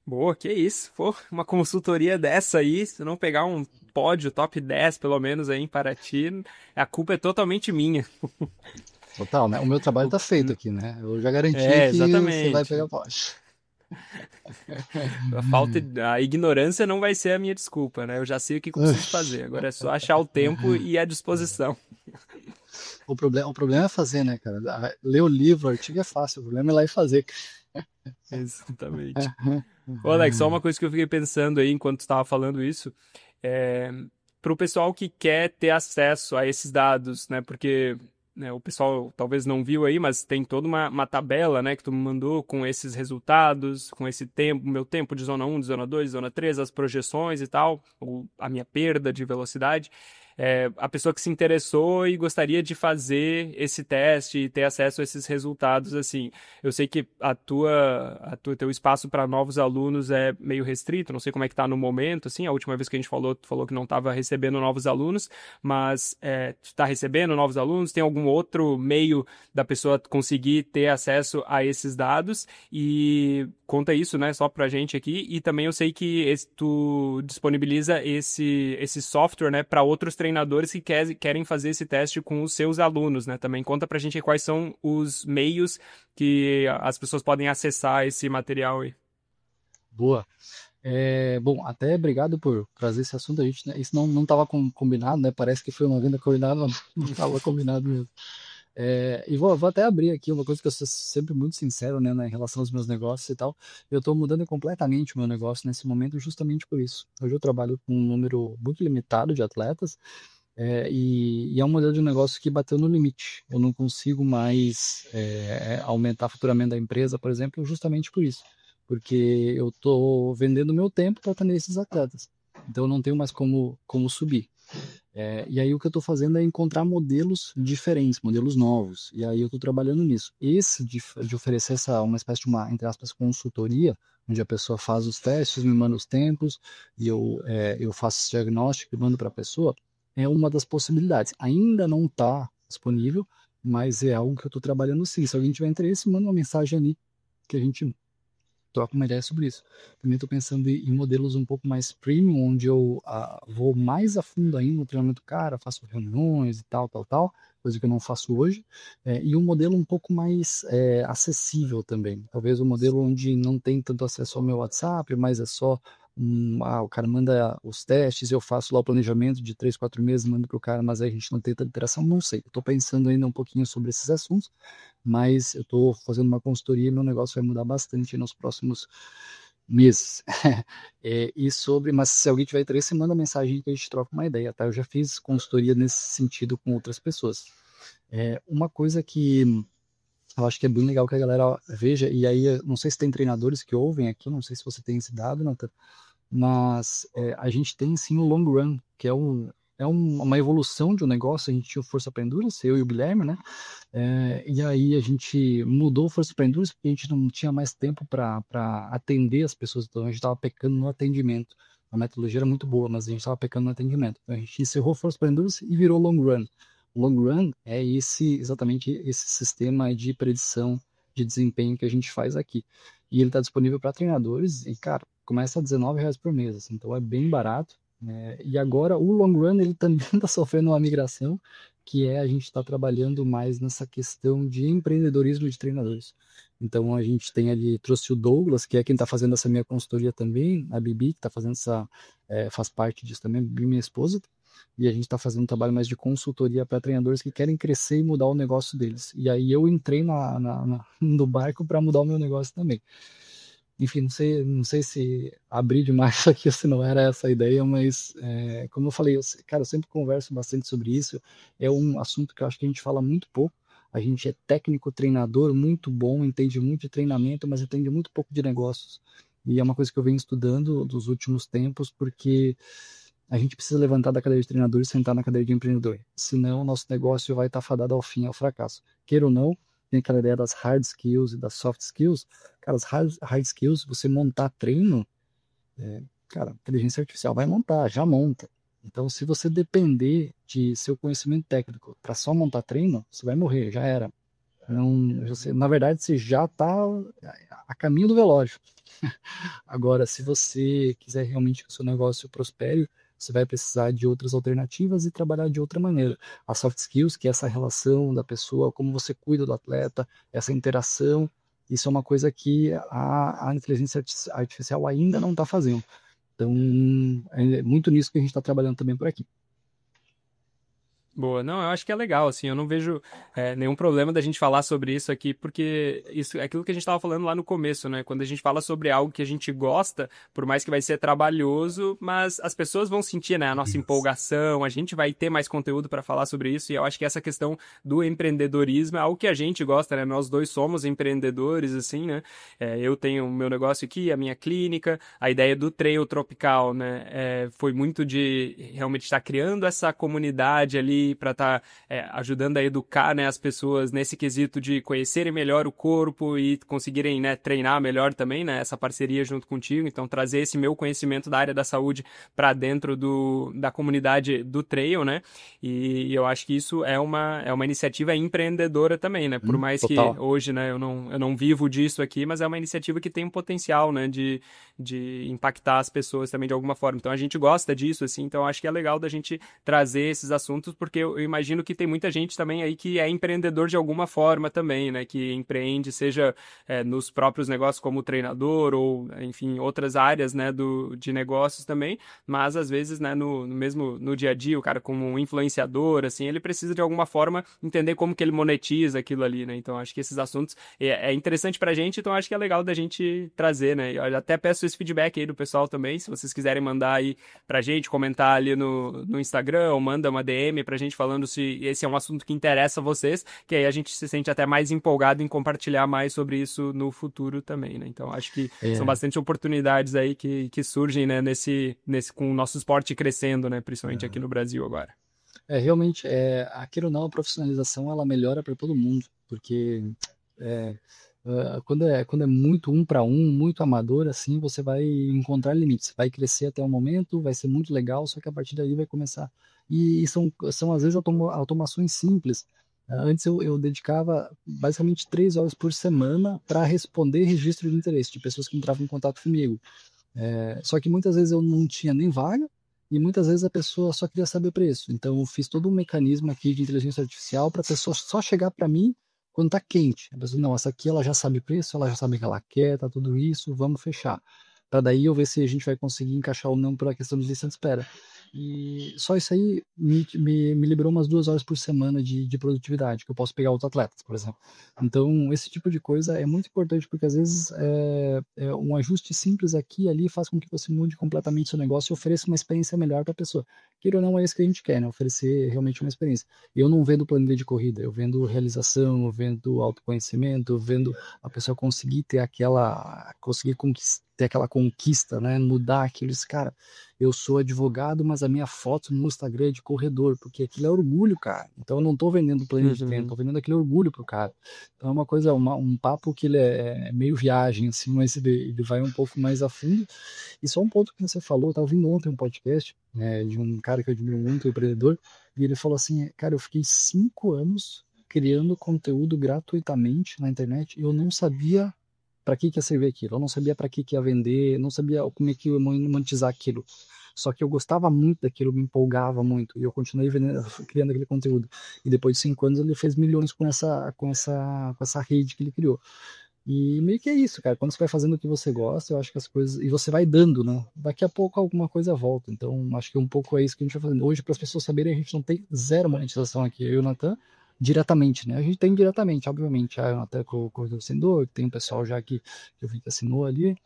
Boa, que isso. Pô, uma consultoria dessa aí, se não pegar um pódio top 10 pelo menos aí em Paraty, a culpa é totalmente minha. Total, né? O meu trabalho tá feito aqui, né? Eu já garanti que você vai Exatamente. pegar pós. A ignorância não vai ser a minha desculpa, né? Eu já sei o que eu preciso fazer. Agora é só achar o tempo e a disposição. O problema é fazer, né, cara? Ler o livro, o artigo é fácil, o problema é ir lá e fazer. Exatamente. Ô, Alex, só uma coisa que eu fiquei pensando aí enquanto tu estava falando isso, para o pessoal que quer ter acesso a esses dados, né? Porque o pessoal talvez não viu aí, mas tem toda uma tabela, né, que tu me mandou com esses resultados, com esse tempo, meu tempo de zona 1, de zona 2, de zona 3, as projeções e tal, a minha perda de velocidade. A pessoa que se interessou e gostaria de fazer esse teste e ter acesso a esses resultados, assim, eu sei que teu espaço para novos alunos é meio restrito, não sei como é que tá no momento, assim, a última vez que a gente falou, tu falou que não estava recebendo novos alunos, mas tu está recebendo novos alunos, tem algum outro meio da pessoa conseguir ter acesso a esses dados? E conta isso, né, só pra gente aqui, e também eu sei que tu disponibiliza esse software, né, para outros treinadores que querem fazer esse teste com os seus alunos, né? Também conta pra gente quais são os meios que as pessoas podem acessar esse material aí. Boa. Bom, até obrigado por trazer esse assunto. Né, isso não estava combinado, né? Parece que foi uma venda combinada, mas não estava combinado mesmo. E vou até abrir aqui uma coisa que eu sou sempre muito sincero, né, em relação aos meus negócios e tal. Eu estou mudando completamente o meu negócio nesse momento justamente por isso. Hoje eu trabalho com um número muito limitado de atletas e é um modelo de negócio que bateu no limite. Eu não consigo mais aumentar o faturamento da empresa, por exemplo, justamente por isso. Porque eu estou vendendo meu tempo para atender esses atletas. Então eu não tenho mais como subir. E aí o que eu estou fazendo é encontrar modelos diferentes, modelos novos. E aí eu estou trabalhando nisso. Esse de oferecer uma espécie de uma, entre aspas, consultoria, onde a pessoa faz os testes, me manda os tempos, e eu faço esse diagnóstico e mando para a pessoa, é uma das possibilidades. Ainda não está disponível, mas é algo que eu estou trabalhando sim. Se alguém tiver interesse, manda uma mensagem ali, que a gente troca uma ideia sobre isso. Também estou pensando em modelos um pouco mais premium, onde eu vou mais a fundo ainda no treinamento do cara, faço reuniões e tal, tal, tal, coisa que eu não faço hoje, e um modelo um pouco mais acessível também. Talvez um modelo onde não tem tanto acesso ao meu WhatsApp, mas é só o cara manda os testes, eu faço lá o planejamento de 3, 4 meses, mando para o cara, mas aí a gente não tem tanta interação, não sei. Estou pensando ainda um pouquinho sobre esses assuntos, mas eu estou fazendo uma consultoria e meu negócio vai mudar bastante nos próximos meses. Mas se alguém tiver interesse, manda mensagem que a gente troca uma ideia, tá? Eu já fiz consultoria nesse sentido com outras pessoas. Uma coisa que eu acho que é bem legal que a galera veja, e aí eu não sei se tem treinadores que ouvem aqui, não sei se você tem esse dado, Nathan, mas a gente tem sim o long run, que uma evolução de um negócio. A gente tinha o Força para Endurance, eu e o Guilherme, né? E aí a gente mudou o Força para Endurance porque a gente não tinha mais tempo para atender as pessoas, então a gente estava pecando no atendimento. A metodologia era muito boa, mas a gente estava pecando no atendimento. Então a gente encerrou o Força para Endurance e virou Long Run. O Long Run é exatamente esse sistema de predição de desempenho que a gente faz aqui. E ele está disponível para treinadores e, cara, começa a R$19 por mês, assim, então é bem barato. E agora o Long Run ele também está sofrendo uma migração, que a gente está trabalhando mais nessa questão de empreendedorismo de treinadores. Então a gente tem ali, trouxe o Douglas, que é quem está fazendo essa minha consultoria também, a Bibi, que está fazendo faz parte disso também, a Bibi, minha esposa, e a gente está fazendo um trabalho mais de consultoria para treinadores que querem crescer e mudar o negócio deles. E aí eu entrei no barco para mudar o meu negócio também. Enfim, não sei se abri demais aqui ou se não era essa a ideia, mas como eu falei, cara, eu sempre converso bastante sobre isso. É um assunto que eu acho que a gente fala muito pouco. A gente é técnico, treinador, muito bom, entende muito de treinamento, mas entende muito pouco de negócios. E é uma coisa que eu venho estudando dos últimos tempos, porque a gente precisa levantar da cadeira de treinador e sentar na cadeira de empreendedor. Senão, o nosso negócio vai estar fadado ao fim, ao fracasso. Queira ou não, tem aquela ideia das hard skills e das soft skills. Cara, as hard skills, você montar treino, cara, a inteligência artificial vai montar, já monta. Então, se você depender de seu conhecimento técnico para só montar treino, você vai morrer, já era. Não, na verdade, você já está a caminho do velório. Agora, se você quiser realmente que o seu negócio prospere, você vai precisar de outras alternativas e trabalhar de outra maneira. As soft skills, que é essa relação da pessoa, como você cuida do atleta, essa interação, isso é uma coisa que a inteligência artificial ainda não está fazendo. Então, é muito nisso que a gente está trabalhando também por aqui. Boa, não, eu acho que é legal, assim, eu não vejo nenhum problema da gente falar sobre isso aqui, porque isso é aquilo que a gente estava falando lá no começo, né? Quando a gente fala sobre algo que a gente gosta, por mais que vai ser trabalhoso, mas as pessoas vão sentir, né, a nossa empolgação, a gente vai ter mais conteúdo para falar sobre isso, e eu acho que essa questão do empreendedorismo é algo que a gente gosta, né? Nós dois somos empreendedores, assim, né? Eu tenho o meu negócio aqui, a minha clínica, a ideia do Trail Tropical, né? Foi muito de realmente estar criando essa comunidade ali, para estar ajudando a educar, né, as pessoas nesse quesito de conhecerem melhor o corpo e conseguirem, né, treinar melhor também, né, essa parceria junto contigo. Então, trazer esse meu conhecimento da área da saúde para dentro da comunidade do trail, né, e eu acho que isso é uma iniciativa empreendedora também, né, por mais Total. que hoje, né, eu não vivo disso aqui, mas é uma iniciativa que tem um potencial, né, de impactar as pessoas também de alguma forma. Então, a gente gosta disso, assim, então acho que é legal da gente trazer esses assuntos, porque eu imagino que tem muita gente também aí que é empreendedor de alguma forma também, né? Que empreende, seja nos próprios negócios como treinador ou, enfim, outras áreas, né, de negócios também, mas às vezes, né, mesmo no dia a dia, o cara como um influenciador, assim, ele precisa de alguma forma entender como que ele monetiza aquilo ali, né? Então, acho que esses assuntos é interessante pra gente, então acho que é legal da gente trazer, né? Eu até peço esse feedback aí do pessoal também, se vocês quiserem mandar aí pra gente, comentar ali no Instagram, ou manda uma DM pra gente falando se esse é um assunto que interessa a vocês, que aí a gente se sente até mais empolgado em compartilhar mais sobre isso no futuro também, né? Então, acho que são bastante oportunidades aí que surgem, né, com o nosso esporte crescendo, né, principalmente aqui no Brasil agora. Realmente, aquilo não, a profissionalização ela melhora para todo mundo, porque quando é muito um para um, muito amador, assim, você vai encontrar limites, vai crescer até um momento, vai ser muito legal, só que a partir daí vai começar. E são às vezes automações simples, Antes eu dedicava basicamente 3 horas por semana para responder registro de interesse de pessoas que entravam em contato comigo. Só que muitas vezes eu não tinha nem vaga e muitas vezes a pessoa só queria saber o preço. Então eu fiz todo um mecanismo aqui de inteligência artificial para a pessoa só chegar para mim quando está quente. A pessoa, não, essa aqui ela já sabe o preço, ela já sabe o que ela quer, tá tudo isso, vamos fechar. Para daí eu ver se a gente vai conseguir encaixar ou não pela questão de lista de espera. E só isso aí me liberou umas 2 horas por semana de produtividade, que eu posso pegar outros atletas, por exemplo. Então, esse tipo de coisa é muito importante, porque às vezes um ajuste simples aqui e ali faz com que você mude completamente seu negócio e ofereça uma experiência melhor para a pessoa. Queira ou não, é isso que a gente quer, né? Oferecer realmente uma experiência. Eu não vendo planilha de corrida, eu vendo realização, eu vendo autoconhecimento, eu vendo a pessoa conseguir ter ter aquela conquista, né? Mudar aquilo. Cara, eu sou advogado, mas a minha foto no Instagram é de corredor, porque aquilo é orgulho, cara. Então eu não tô vendendo plano de treino, tô vendendo aquele orgulho pro cara. Então é uma coisa, um papo que ele é meio viagem, assim, mas ele vai um pouco mais a fundo. E só um ponto que você falou, eu tava ouvindo ontem um podcast, né, de um cara que eu admiro muito, um empreendedor, e ele falou assim, cara, eu fiquei 5 anos criando conteúdo gratuitamente na internet e eu não sabia para que ia servir aquilo, eu não sabia para que ia vender, não sabia como é que eu ia monetizar aquilo. Só que eu gostava muito daquilo, me empolgava muito, e eu continuei criando aquele conteúdo. E depois de 5 anos ele fez milhões com essa rede que ele criou. E meio que é isso, cara. Quando você vai fazendo o que você gosta, eu acho que as coisas. E você vai dando, né? Daqui a pouco alguma coisa volta. Então, acho que um pouco é isso que a gente vai fazendo. Hoje, para as pessoas saberem, a gente não tem zero monetização aqui. Eu e o Natan, diretamente, né? A gente tem diretamente, obviamente. O Natan com o Corredor, tem um pessoal já que eu vi que assinou ali.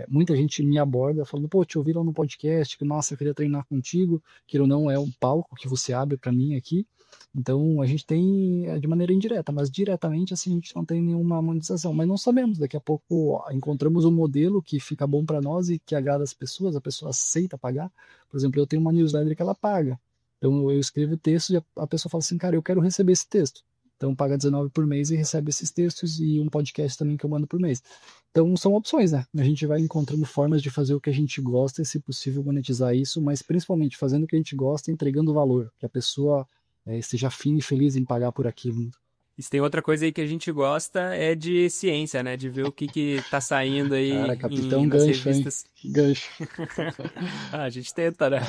Muita gente me aborda falando, pô, te ouvi lá no podcast, que nossa, eu queria treinar contigo. Que ou não é um palco que você abre para mim aqui. Então a gente tem de maneira indireta, mas diretamente assim a gente não tem nenhuma monetização. Mas não sabemos, daqui a pouco encontramos um modelo que fica bom para nós e que agrada as pessoas, a pessoa aceita pagar. Por exemplo, eu tenho uma newsletter que ela paga. Então eu escrevo texto e a pessoa fala assim, cara, eu quero receber esse texto. Então paga 19 por mês e recebe esses textos e um podcast também que eu mando por mês. Então são opções, né? A gente vai encontrando formas de fazer o que a gente gosta e, se possível, monetizar isso, mas principalmente fazendo o que a gente gosta e entregando valor, que a pessoa esteja afim e feliz em pagar por aquilo. E se tem outra coisa aí que a gente gosta é de ciência, né? De ver o que tá saindo Cara, aí capitão nas gancho, hein? revistas. Que gancho. A gente tenta, né?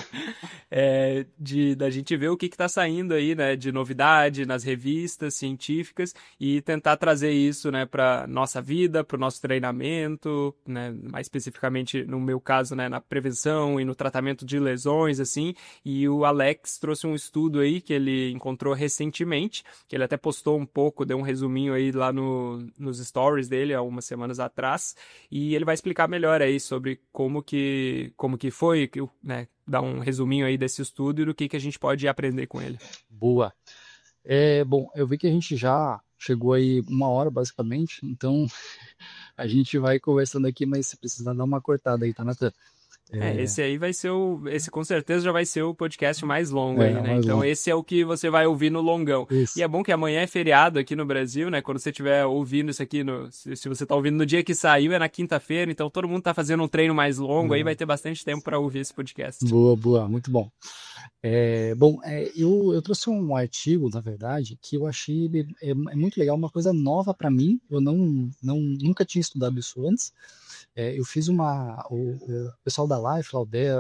Da gente ver o que tá saindo aí, né? De novidade nas revistas científicas e tentar trazer isso, né? Pra nossa vida, pro nosso treinamento, né? Mais especificamente, no meu caso, né? Na prevenção e no tratamento de lesões, assim. E o Alex trouxe um estudo aí que ele encontrou recentemente, que ele até postou um pouco, deu um resuminho aí lá nos stories dele, há umas semanas atrás, e ele vai explicar melhor aí sobre como que foi, né, dar um resuminho aí desse estudo e do que a gente pode aprender com ele. Boa. Bom, eu vi que a gente já chegou aí 1 hora, basicamente, então a gente vai conversando aqui, mas se precisar dar uma cortada aí, tá, Natan? Esse aí vai ser esse com certeza já vai ser o podcast mais longo aí, né? Mais Então longo. esse é o que você vai ouvir no longão. E Isso. é bom que amanhã é feriado aqui no Brasil, né? Quando você estiver ouvindo isso aqui, se você tá ouvindo no dia que saiu, é na quinta-feira, então todo mundo tá fazendo um treino mais longo, aí vai ter bastante tempo para ouvir esse podcast. Boa, boa, muito bom. Bom, eu trouxe um artigo, na verdade, que eu achei muito legal, uma coisa nova para mim. Eu nunca tinha estudado isso antes. Eu fiz o pessoal da Life,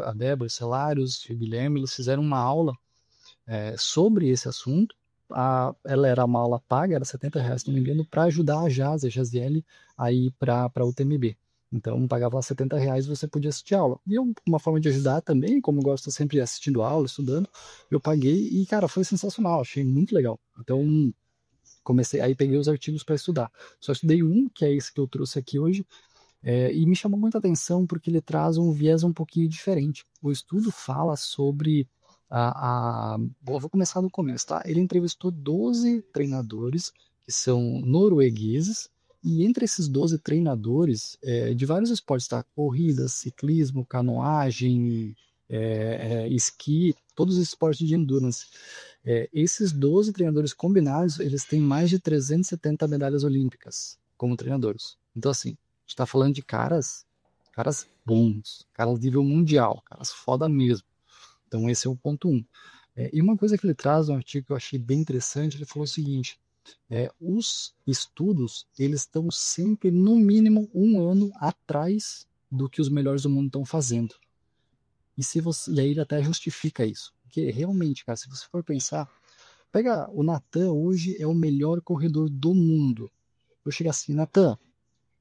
a Débora, o Celários, o Guilherme, eles fizeram uma aula sobre esse assunto. Ela era uma aula paga, era R$ 70, se não me engano, para ajudar a Jaziele, a ir para o TMB. Então, pagava lá R$ 70 e você podia assistir a aula. E uma forma de ajudar também, como eu gosto sempre assistindo aula, estudando, eu paguei e, cara, foi sensacional, achei muito legal. Então, aí peguei os artigos para estudar. Só estudei um, que é esse que eu trouxe aqui hoje, e me chamou muita atenção porque ele traz um viés um pouquinho diferente. O estudo fala sobre Bom, vou começar do começo, tá? Ele entrevistou 12 treinadores que são noruegueses, e entre esses 12 treinadores de vários esportes, tá? Corrida, ciclismo, canoagem, esqui, todos os esportes de endurance. Esses 12 treinadores combinados, eles têm mais de 370 medalhas olímpicas como treinadores. Então, assim, a gente tá falando de caras bons, caras de nível mundial, caras foda mesmo. Então esse é o ponto 1. E uma coisa que ele traz no artigo que eu achei bem interessante, ele falou o seguinte, os estudos, eles estão sempre, no mínimo, um ano atrás do que os melhores do mundo estão fazendo. E aí ele até justifica isso. Porque realmente, cara, se você for pensar, pega o Natan hoje é o melhor corredor do mundo. Eu chego assim, Natan,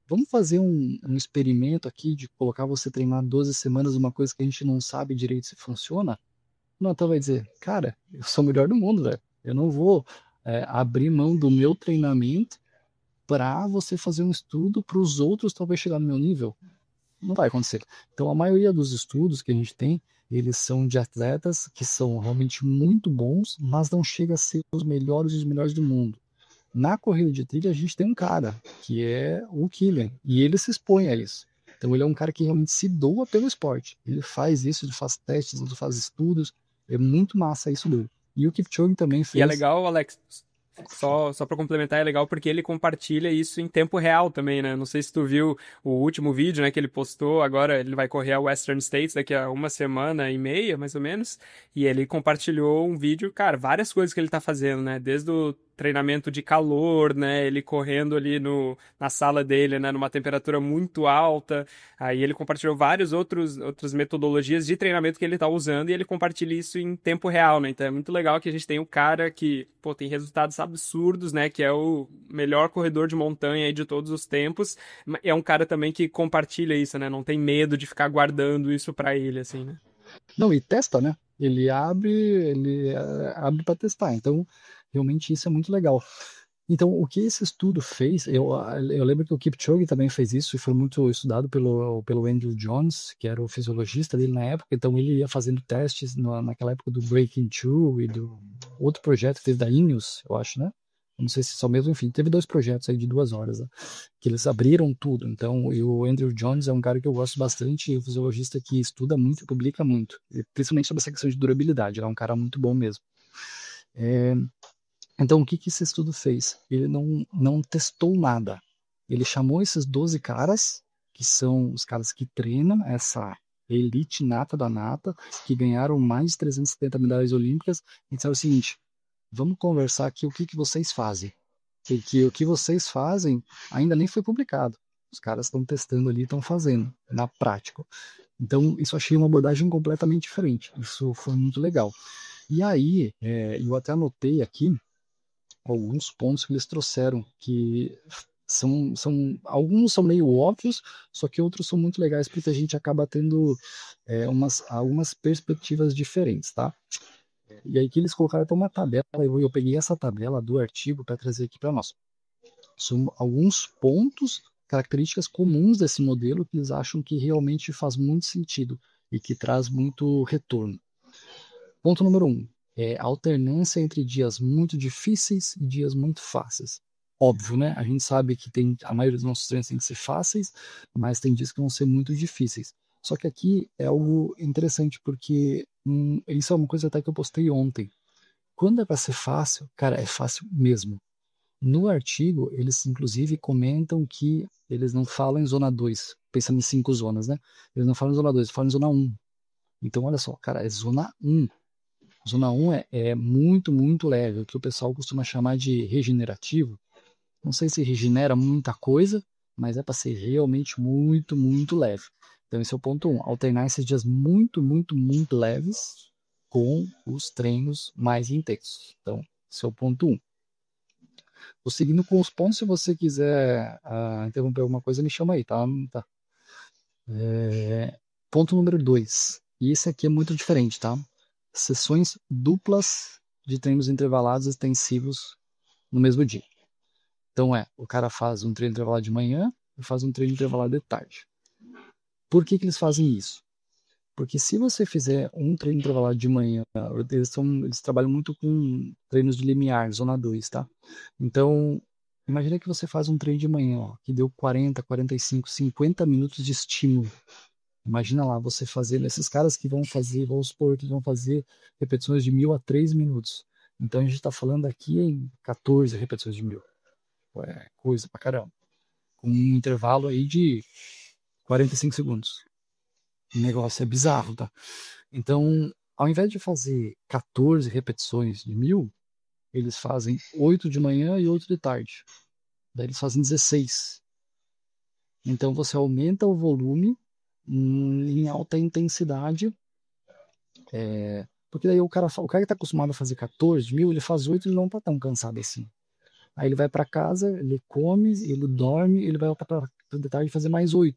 vamos fazer um experimento aqui de colocar você treinar 12 semanas uma coisa que a gente não sabe direito se funciona? O Natan vai dizer, cara, eu sou o melhor do mundo, velho. Eu não vou abrir mão do meu treinamento para você fazer um estudo para os outros talvez chegar no meu nível. Não vai acontecer. Então, a maioria dos estudos que a gente tem, eles são de atletas que são realmente muito bons, mas não chega a ser os melhores dos melhores do mundo. Na corrida de trilha, a gente tem um cara, que é o Kilian, e ele se expõe a isso. Então, ele é um cara que realmente se doa pelo esporte. Ele faz isso, ele faz testes, ele faz estudos. É muito massa isso dele. E o Kipchoge também E é fez. legal, Alex, só para complementar, é legal porque ele compartilha isso em tempo real também, né? Não sei se tu viu o último vídeo, né, que ele postou, agora ele vai correr a Western States daqui a uma semana e meia, mais ou menos, e ele compartilhou um vídeo, cara, várias coisas que ele tá fazendo, né? Desde o treinamento de calor, né? Ele correndo ali na sala dele, né? Numa temperatura muito alta. Aí ele compartilhou várias outras metodologias de treinamento que ele tá usando e ele compartilha isso em tempo real, né? Então é muito legal que a gente tem um cara que, pô, tem resultados absurdos, né? Que é o melhor corredor de montanha aí de todos os tempos. É um cara também que compartilha isso, né? Não tem medo de ficar guardando isso pra ele, assim, né? Não, e testa, né? Ele abre para testar. Então, realmente isso é muito legal. Então, o que esse estudo fez, eu lembro que o Kipchoge também fez isso e foi muito estudado pelo Andrew Jones, que era o fisiologista dele na época. Então, ele ia fazendo testes naquela época do Breaking Two e do outro projeto que teve da Ineos, eu acho, né? Eu não sei se só mesmo, enfim, teve 2 projetos aí de 2 horas, né? Que eles abriram tudo. Então, e o Andrew Jones é um cara que eu gosto bastante, e um fisiologista que estuda muito e publica muito, e principalmente sobre essa questão de durabilidade. Ele é um cara muito bom mesmo. É, então, o que esse estudo fez? Ele não testou nada. Ele chamou esses 12 caras, que são os caras que treinam essa elite nata da nata, que ganharam mais de 370 medalhas olímpicas, e disseram o seguinte: vamos conversar aqui o que vocês fazem. Porque o que vocês fazem ainda nem foi publicado. Os caras estão testando ali, estão fazendo na prática. Então, isso eu achei uma abordagem completamente diferente. Isso foi muito legal. E aí, eu até anotei aqui alguns pontos que eles trouxeram, que alguns são meio óbvios, só que outros são muito legais porque a gente acaba tendo algumas perspectivas diferentes, tá? E aí que eles colocaram até uma tabela, eu peguei essa tabela do artigo para trazer aqui para nós. São alguns pontos, características comuns desse modelo que eles acham que realmente faz muito sentido e que traz muito retorno. Ponto número 1. A alternância entre dias muito difíceis e dias muito fáceis. Óbvio, né? A gente sabe que a maioria dos nossos treinos tem que ser fáceis, mas tem dias que vão ser muito difíceis. Só que aqui é algo interessante, porque isso é uma coisa até que eu postei ontem. Quando é para ser fácil, cara, é fácil mesmo. No artigo, eles inclusive comentam que eles não falam em zona 2, pensando em 5 zonas, né? Eles não falam em zona 2, eles falam em zona 1. Então, olha só, cara, é zona 1. Zona 1 é muito, muito leve, o que o pessoal costuma chamar de regenerativo. Não sei se regenera muita coisa, mas é para ser realmente muito, muito leve. Então, esse é o ponto 1. Alternar esses dias muito, muito, muito leves com os treinos mais intensos. Então, esse é o ponto 1. Vou seguindo com os pontos. Se você quiser interromper alguma coisa, me chama aí, tá? Ponto número 2. E esse aqui é muito diferente, tá? Sessões duplas de treinos intervalados extensivos no mesmo dia. Então o cara faz um treino intervalado de manhã e faz um treino intervalado de tarde. Por que eles fazem isso? Porque se você fizer um treino intervalado de manhã, eles trabalham muito com treinos de limiar, zona 2, tá? Então, imagina que você faz um treino de manhã, ó, que deu 40, 45, 50 minutos de estímulo. Imagina lá você fazendo, esses caras que vão fazer, vamos supor que vão fazer repetições de 1.000 a 3 minutos. Então a gente está falando aqui em 14 repetições de 1.000. É coisa pra caramba. Com um intervalo aí de 45 segundos. O negócio é bizarro, tá? Então, Ao invés de fazer 14 repetições de 1.000, eles fazem 8 de manhã e 8 de tarde. Daí eles fazem 16. Então você aumenta o volume em alta intensidade, porque daí o cara que está acostumado a fazer 14.000, ele faz 8 e ele não está tão cansado assim. Aí ele vai para casa, ele come, ele dorme, ele vai para de tarde fazer mais 8.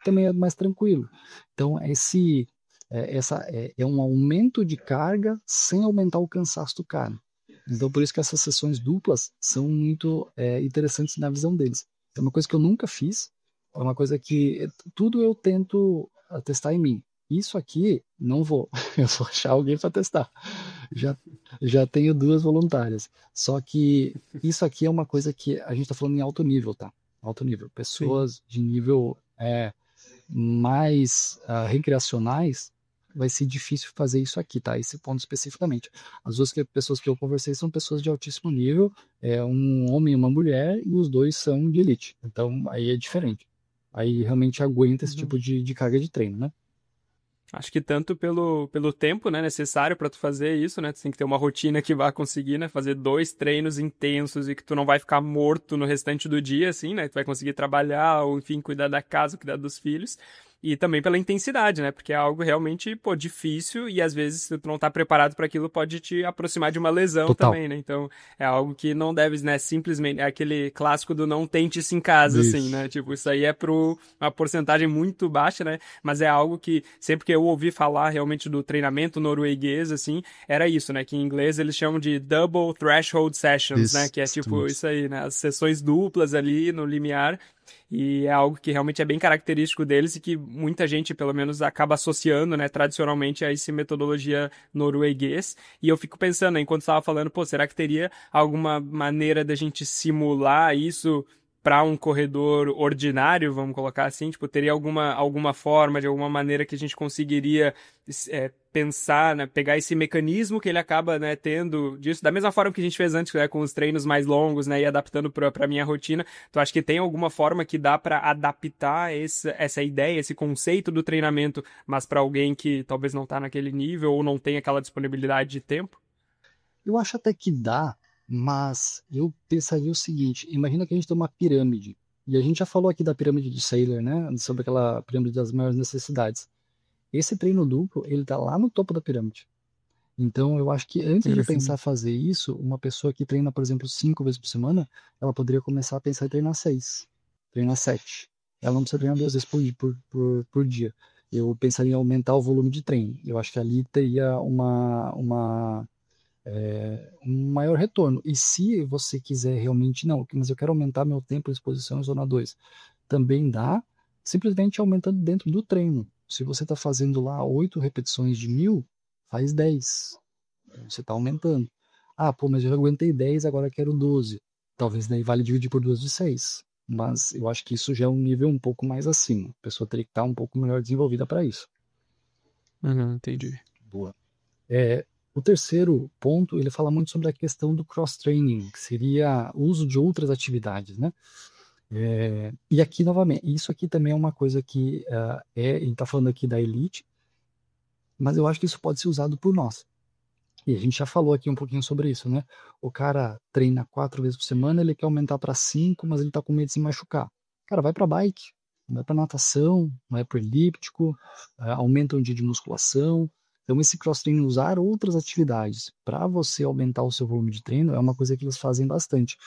Também é mais tranquilo. Então é um aumento de carga sem aumentar o cansaço do cara. Então por isso que essas sessões duplas são muito interessantes na visão deles. É uma coisa que eu nunca fiz, é uma coisa que tudo eu tento testar em mim. Isso aqui, não vou. Eu vou achar alguém para testar. Já, já tenho 2 voluntárias. Só que isso aqui é uma coisa que a gente está falando em alto nível, tá? Alto nível. Sim. Pessoas de nível mais recreacionais, vai ser difícil fazer isso aqui, tá? Esse ponto especificamente. As 2 pessoas que eu conversei são pessoas de altíssimo nível, um homem e uma mulher, e os 2 são de elite. Então, aí é diferente. Aí realmente aguenta esse tipo de carga de treino, né? Acho que tanto pelo tempo, né, necessário para tu fazer isso, né? Tu tem que ter uma rotina que vá conseguir, né, fazer 2 treinos intensos e que tu não vai ficar morto no restante do dia, assim, né? Tu vai conseguir trabalhar ou, enfim, cuidar da casa, cuidar dos filhos. E também pela intensidade, né? Porque é algo realmente, pô, difícil e às vezes se tu não tá preparado para aquilo pode te aproximar de uma lesão Total. também, né? Então, é algo que não deve, né, simplesmente, é aquele clássico do não tente isso em casa, assim, né? Isso. Tipo, isso aí é uma porcentagem muito baixa, né? Mas é algo que, sempre que eu ouvi falar realmente do treinamento norueguês, assim, era isso, né? Que em inglês eles chamam de Double Threshold Sessions, né? Isso, Que é tipo exatamente. isso aí, né? As sessões duplas ali no limiar. E é algo que realmente é bem característico deles e que muita gente, pelo menos, acaba associando, né, tradicionalmente a essa metodologia norueguês. E eu fico pensando, né, enquanto estava falando, pô, será que teria alguma maneira da gente simular isso para um corredor ordinário, vamos colocar assim? Tipo, teria alguma forma, de alguma maneira que a gente conseguiria pensar, né, pegar esse mecanismo que ele acaba, né, tendo disso, da mesma forma que a gente fez antes, né, com os treinos mais longos, né, e adaptando para minha rotina. Tu acha que tem alguma forma que dá para adaptar essa ideia, esse conceito do treinamento, mas para alguém que talvez não tá naquele nível ou não tem aquela disponibilidade de tempo? Eu acho até que dá, mas eu pensaria o seguinte: imagina que a gente tem uma pirâmide. E a gente já falou aqui da pirâmide de Saylor, né? Sobre aquela pirâmide das maiores necessidades. Esse treino duplo, ele tá lá no topo da pirâmide. Então, eu acho que antes de pensar fazer isso, uma pessoa que treina, por exemplo, 5 vezes por semana, ela poderia começar a pensar em treinar 6, treinar 7. Ela não precisa treinar 2 vezes por dia. Eu pensaria em aumentar o volume de treino. Eu acho que ali teria um maior retorno. E se você quiser realmente, não, mas eu quero aumentar meu tempo de exposição em zona 2, também dá, simplesmente aumentando dentro do treino. Se você está fazendo lá 8 repetições de 1.000, faz 10. Você está aumentando. Ah, pô, mas eu já aguentei 10, agora quero 12. Talvez daí vale dividir por 2 de 6. Mas eu acho que isso já é um nível um pouco mais acima. A pessoa teria que estar um pouco melhor desenvolvida para isso. Entendi. Boa. O terceiro ponto, ele fala muito sobre a questão do cross-training, que seria o uso de outras atividades, né? E aqui, novamente, isso aqui também é uma coisa que a gente está falando aqui da elite, mas eu acho que isso pode ser usado por nós. E a gente já falou aqui um pouquinho sobre isso, né? O cara treina 4 vezes por semana, ele quer aumentar para 5, mas ele tá com medo de se machucar. Cara, vai para bike, vai para natação, vai para elíptico, aumenta um dia de musculação. Então, esse cross-training, usar outras atividades para você aumentar o seu volume de treino, é uma coisa que eles fazem bastante.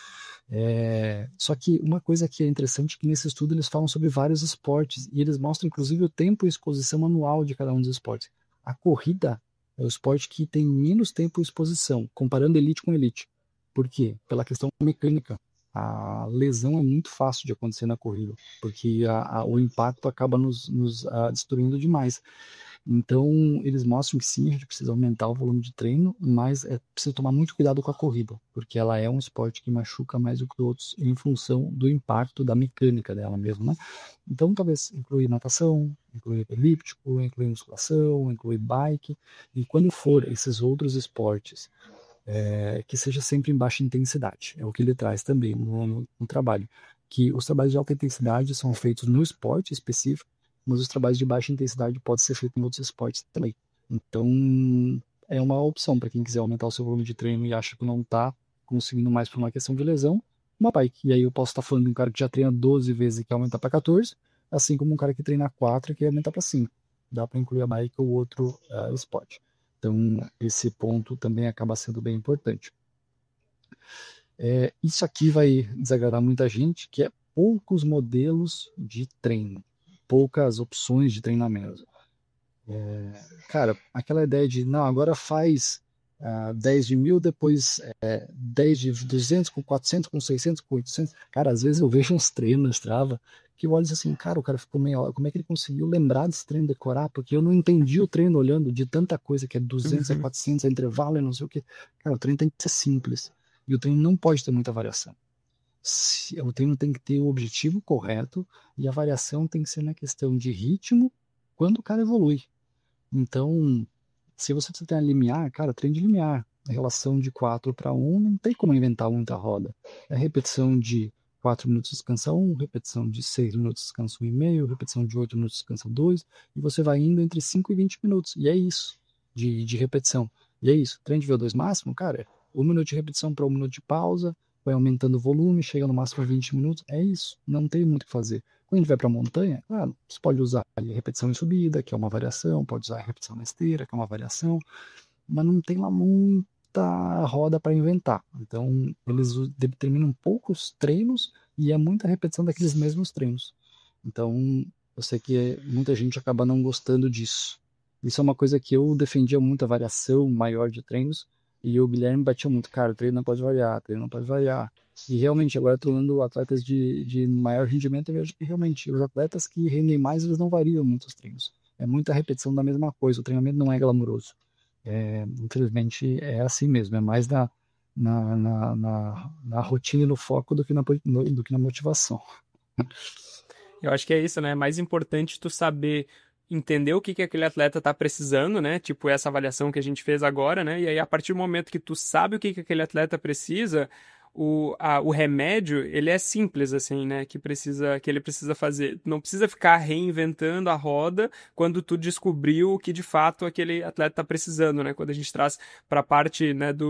Só que uma coisa que é interessante é que nesse estudo eles falam sobre vários esportes e eles mostram inclusive o tempo e exposição anual de cada um dos esportes. A corrida é o esporte que tem menos tempo e exposição, comparando elite com elite. Por quê? Pela questão mecânica. A lesão é muito fácil de acontecer na corrida, porque o impacto acaba nos destruindo demais. Então, eles mostram que sim, a gente precisa aumentar o volume de treino, mas precisa tomar muito cuidado com a corrida, porque ela é um esporte que machuca mais do que outros em função do impacto da mecânica dela mesmo, né? Então, talvez incluir natação, incluir elíptico, incluir musculação, incluir bike, e quando for esses outros esportes, que seja sempre em baixa intensidade. É o que ele traz também no trabalho, que os trabalhos de alta intensidade são feitos no esporte específico, mas os trabalhos de baixa intensidade podem ser feitos em outros esportes também. Então, é uma opção para quem quiser aumentar o seu volume de treino e acha que não está conseguindo mais por uma questão de lesão, uma bike. E aí eu posso estar falando de um cara que já treina 12 vezes e quer aumentar para 14, assim como um cara que treina 4 e quer aumentar para 5. Dá para incluir a bike ou outro esporte. Então, esse ponto também acaba sendo bem importante. Isso aqui vai desagradar muita gente, que é poucos modelos de treino, poucas opções de treinamento. Cara, aquela ideia de, não, agora faz 10 de 1.000, depois 10 de 200, com 400, com 600, com 800. Cara, às vezes eu vejo uns treinos, trava, que eu olho assim, cara, o cara ficou meia hora, como é que ele conseguiu lembrar desse treino, decorar? Porque eu não entendi o treino olhando de tanta coisa, que é 200, é 400, é intervalo, é não sei o que. Cara, o treino tem que ser simples. E o treino não pode ter muita variação. O treino tem que ter o objetivo correto e a variação tem que ser na questão de ritmo quando o cara evolui. Então, se você precisa ter limiar, cara, treine de limiar. A relação de 4 para 1 não tem como inventar muita roda. É repetição de 4 minutos descansa 1, repetição de 6 minutos descansa 1,5, repetição de 8 minutos descansa 2, e você vai indo entre 5 e 20 minutos. E é isso, de repetição. E é isso. Treino de VO2 máximo, cara, 1 minuto de repetição para 1 minuto de pausa, vai aumentando o volume, chega no máximo a 20 minutos. É isso. Não tem muito o que fazer. Quando a gente vai para a montanha, claro, você pode usar ali repetição em subida, que é uma variação, pode usar repetição na esteira, que é uma variação, mas não tem lá muita roda para inventar. Então, eles determinam poucos treinos e é muita repetição daqueles mesmos treinos. Então, eu sei que muita gente acaba não gostando disso. Isso é uma coisa que eu defendia muito, a variação maior de treinos, e o Guilherme batia muito, cara, treino não pode variar, treino não pode variar. E realmente, agora treinando atletas de maior rendimento, eu vejo que realmente os atletas que rendem mais, eles não variam muito os treinos. É muita repetição da mesma coisa, o treinamento não é glamouroso. Infelizmente, é assim mesmo, é mais na rotina e no foco do que na motivação. Eu acho que é isso, né? É mais importante tu saber entender o que que aquele atleta tá precisando, né? Tipo essa avaliação que a gente fez agora, né? E aí, a partir do momento que tu sabe o que que aquele atleta precisa, o remédio, ele é simples, assim, né? Que ele precisa fazer. Não precisa ficar reinventando a roda quando tu descobriu o que de fato aquele atleta tá precisando, né? Quando a gente traz para a parte, né, de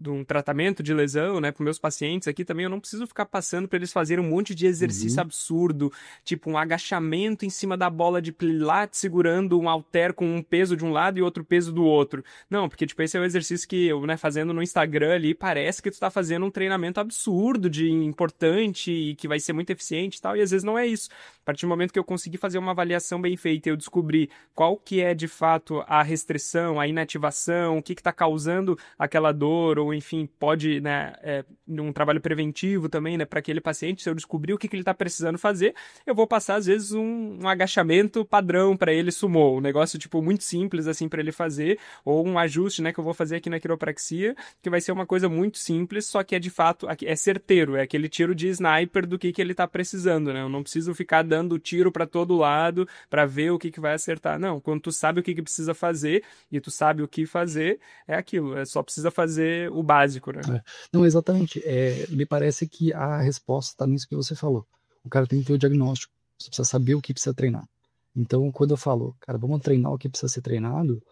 um tratamento de lesão, né, para meus pacientes aqui também, eu não preciso ficar passando para eles fazerem um monte de exercício Uhum. absurdo, tipo um agachamento em cima da bola de pilates segurando um halter com um peso de um lado e outro peso do outro. Não, porque tipo esse é o exercício que eu, né, fazendo no Instagram ali, parece que tu tá fazendo um treinamento absurdo de importante e que vai ser muito eficiente e tal, e às vezes não é isso. A partir do momento que eu consegui fazer uma avaliação bem feita, eu descobri qual que é de fato a restrição, a inativação, o que está causando aquela dor, ou enfim, pode, né, um trabalho preventivo também, né, para aquele paciente, se eu descobrir o que ele está precisando fazer, eu vou passar às vezes um agachamento padrão para ele sumô, um negócio tipo muito simples assim para ele fazer, ou um ajuste, né, que eu vou fazer aqui na quiropraxia, que vai ser uma coisa muito simples, só que é de fato, é certeiro, é aquele tiro de sniper do que ele está precisando, né? Eu não preciso ficar dando tiro para todo lado para ver o que vai acertar. Não, quando tu sabe o que precisa fazer e tu sabe o que fazer, é aquilo, só precisa fazer o básico, né? Não, exatamente. Me parece que a resposta está nisso que você falou. O cara tem que ter o diagnóstico. Você precisa saber o que precisa treinar. Então, quando eu falo, cara, vamos treinar o que precisa ser treinado,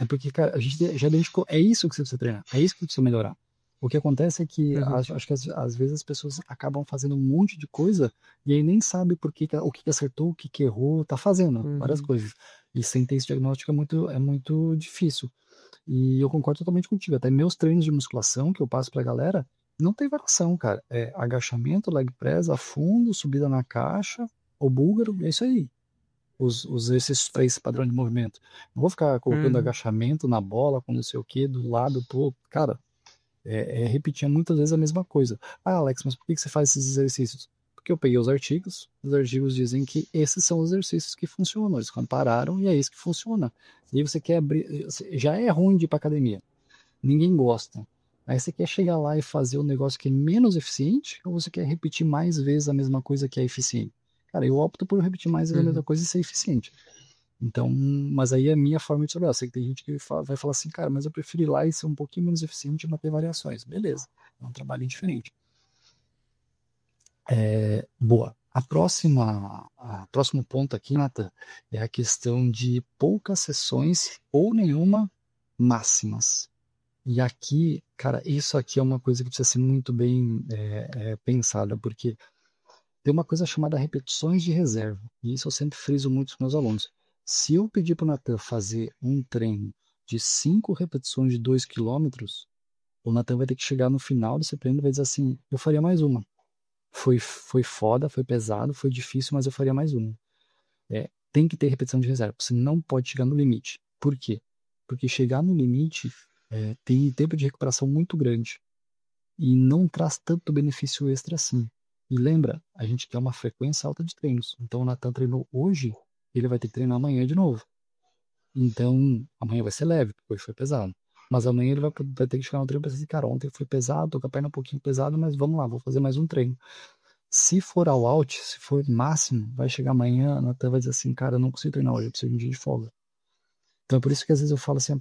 porque, cara, a gente já identificou, é isso que você precisa treinar, é isso que precisa melhorar. O que acontece é que acho que às vezes as pessoas acabam fazendo um monte de coisa e aí nem sabe o que acertou, o que errou, tá fazendo várias coisas. E sem ter esse diagnóstico é muito difícil. E eu concordo totalmente contigo. Até meus treinos de musculação que eu passo pra galera, não tem variação, cara. É agachamento, leg press, a fundo, subida na caixa, o búlgaro, é isso aí. Os exercícios para esse padrão de movimento. Não vou ficar colocando agachamento na bola, com não sei o que, do lado todo. Cara, repetir muitas vezes a mesma coisa. Ah, Alex, mas por que você faz esses exercícios? Porque eu peguei os artigos dizem que esses são os exercícios que funcionam. Eles compararam e é isso que funciona. E aí você quer abrir. Já é ruim de ir pra academia. Ninguém gosta. Aí você quer chegar lá e fazer um negócio que é menos eficiente, ou você quer repetir mais vezes a mesma coisa que é eficiente? Cara, eu opto por repetir mais vezes a mesma coisa e ser eficiente. Então, mas aí é a minha forma de trabalhar. Eu sei que tem gente que vai falar assim, cara, mas eu prefiro ir lá e ser um pouquinho menos eficiente e manter variações. Beleza, é um trabalho diferente. Boa. Próximo ponto aqui, Nathan, é a questão de poucas sessões ou nenhuma máximas. E aqui, cara, isso aqui é uma coisa que precisa ser muito bem pensada, porque tem uma coisa chamada repetições de reserva, e isso eu sempre friso muito com os meus alunos. Se eu pedir para o Nathan fazer um treino de 5 repetições de 2 quilômetros, o Nathan vai ter que chegar no final desse treino e vai dizer assim, eu faria mais uma. Foi foda, foi pesado, foi difícil, mas eu faria mais uma. Tem que ter repetição de reserva, você não pode chegar no limite. Por quê? Porque chegar no limite tem tempo de recuperação muito grande e não traz tanto benefício extra assim. E lembra, a gente quer uma frequência alta de treinos. Então o Nathan treinou hoje, ele vai ter que treinar amanhã de novo. Então amanhã vai ser leve, porque hoje foi pesado. Mas amanhã ele vai ter que chegar no treino e pensar assim, cara, ontem foi pesado, tô com a perna um pouquinho pesada, mas vamos lá, vou fazer mais um treino. Se for all out, se for máximo, vai chegar amanhã, a Nathan vai dizer assim, cara, eu não consigo treinar hoje, eu preciso de um dia de folga. Então é por isso que às vezes eu falo assim,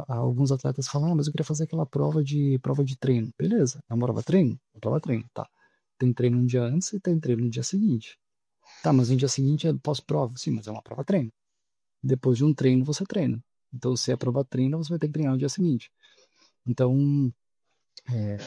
alguns atletas falam, mas eu queria fazer aquela prova de treino. Beleza, é uma prova-treino? Uma prova-treino, tá. Tem treino um dia antes e tem treino no dia seguinte. Tá, mas no dia seguinte é pós-prova. Sim, mas é uma prova-treino. Depois de um treino você treina. Então se é prova-treino, você vai ter que treinar no dia seguinte. Então,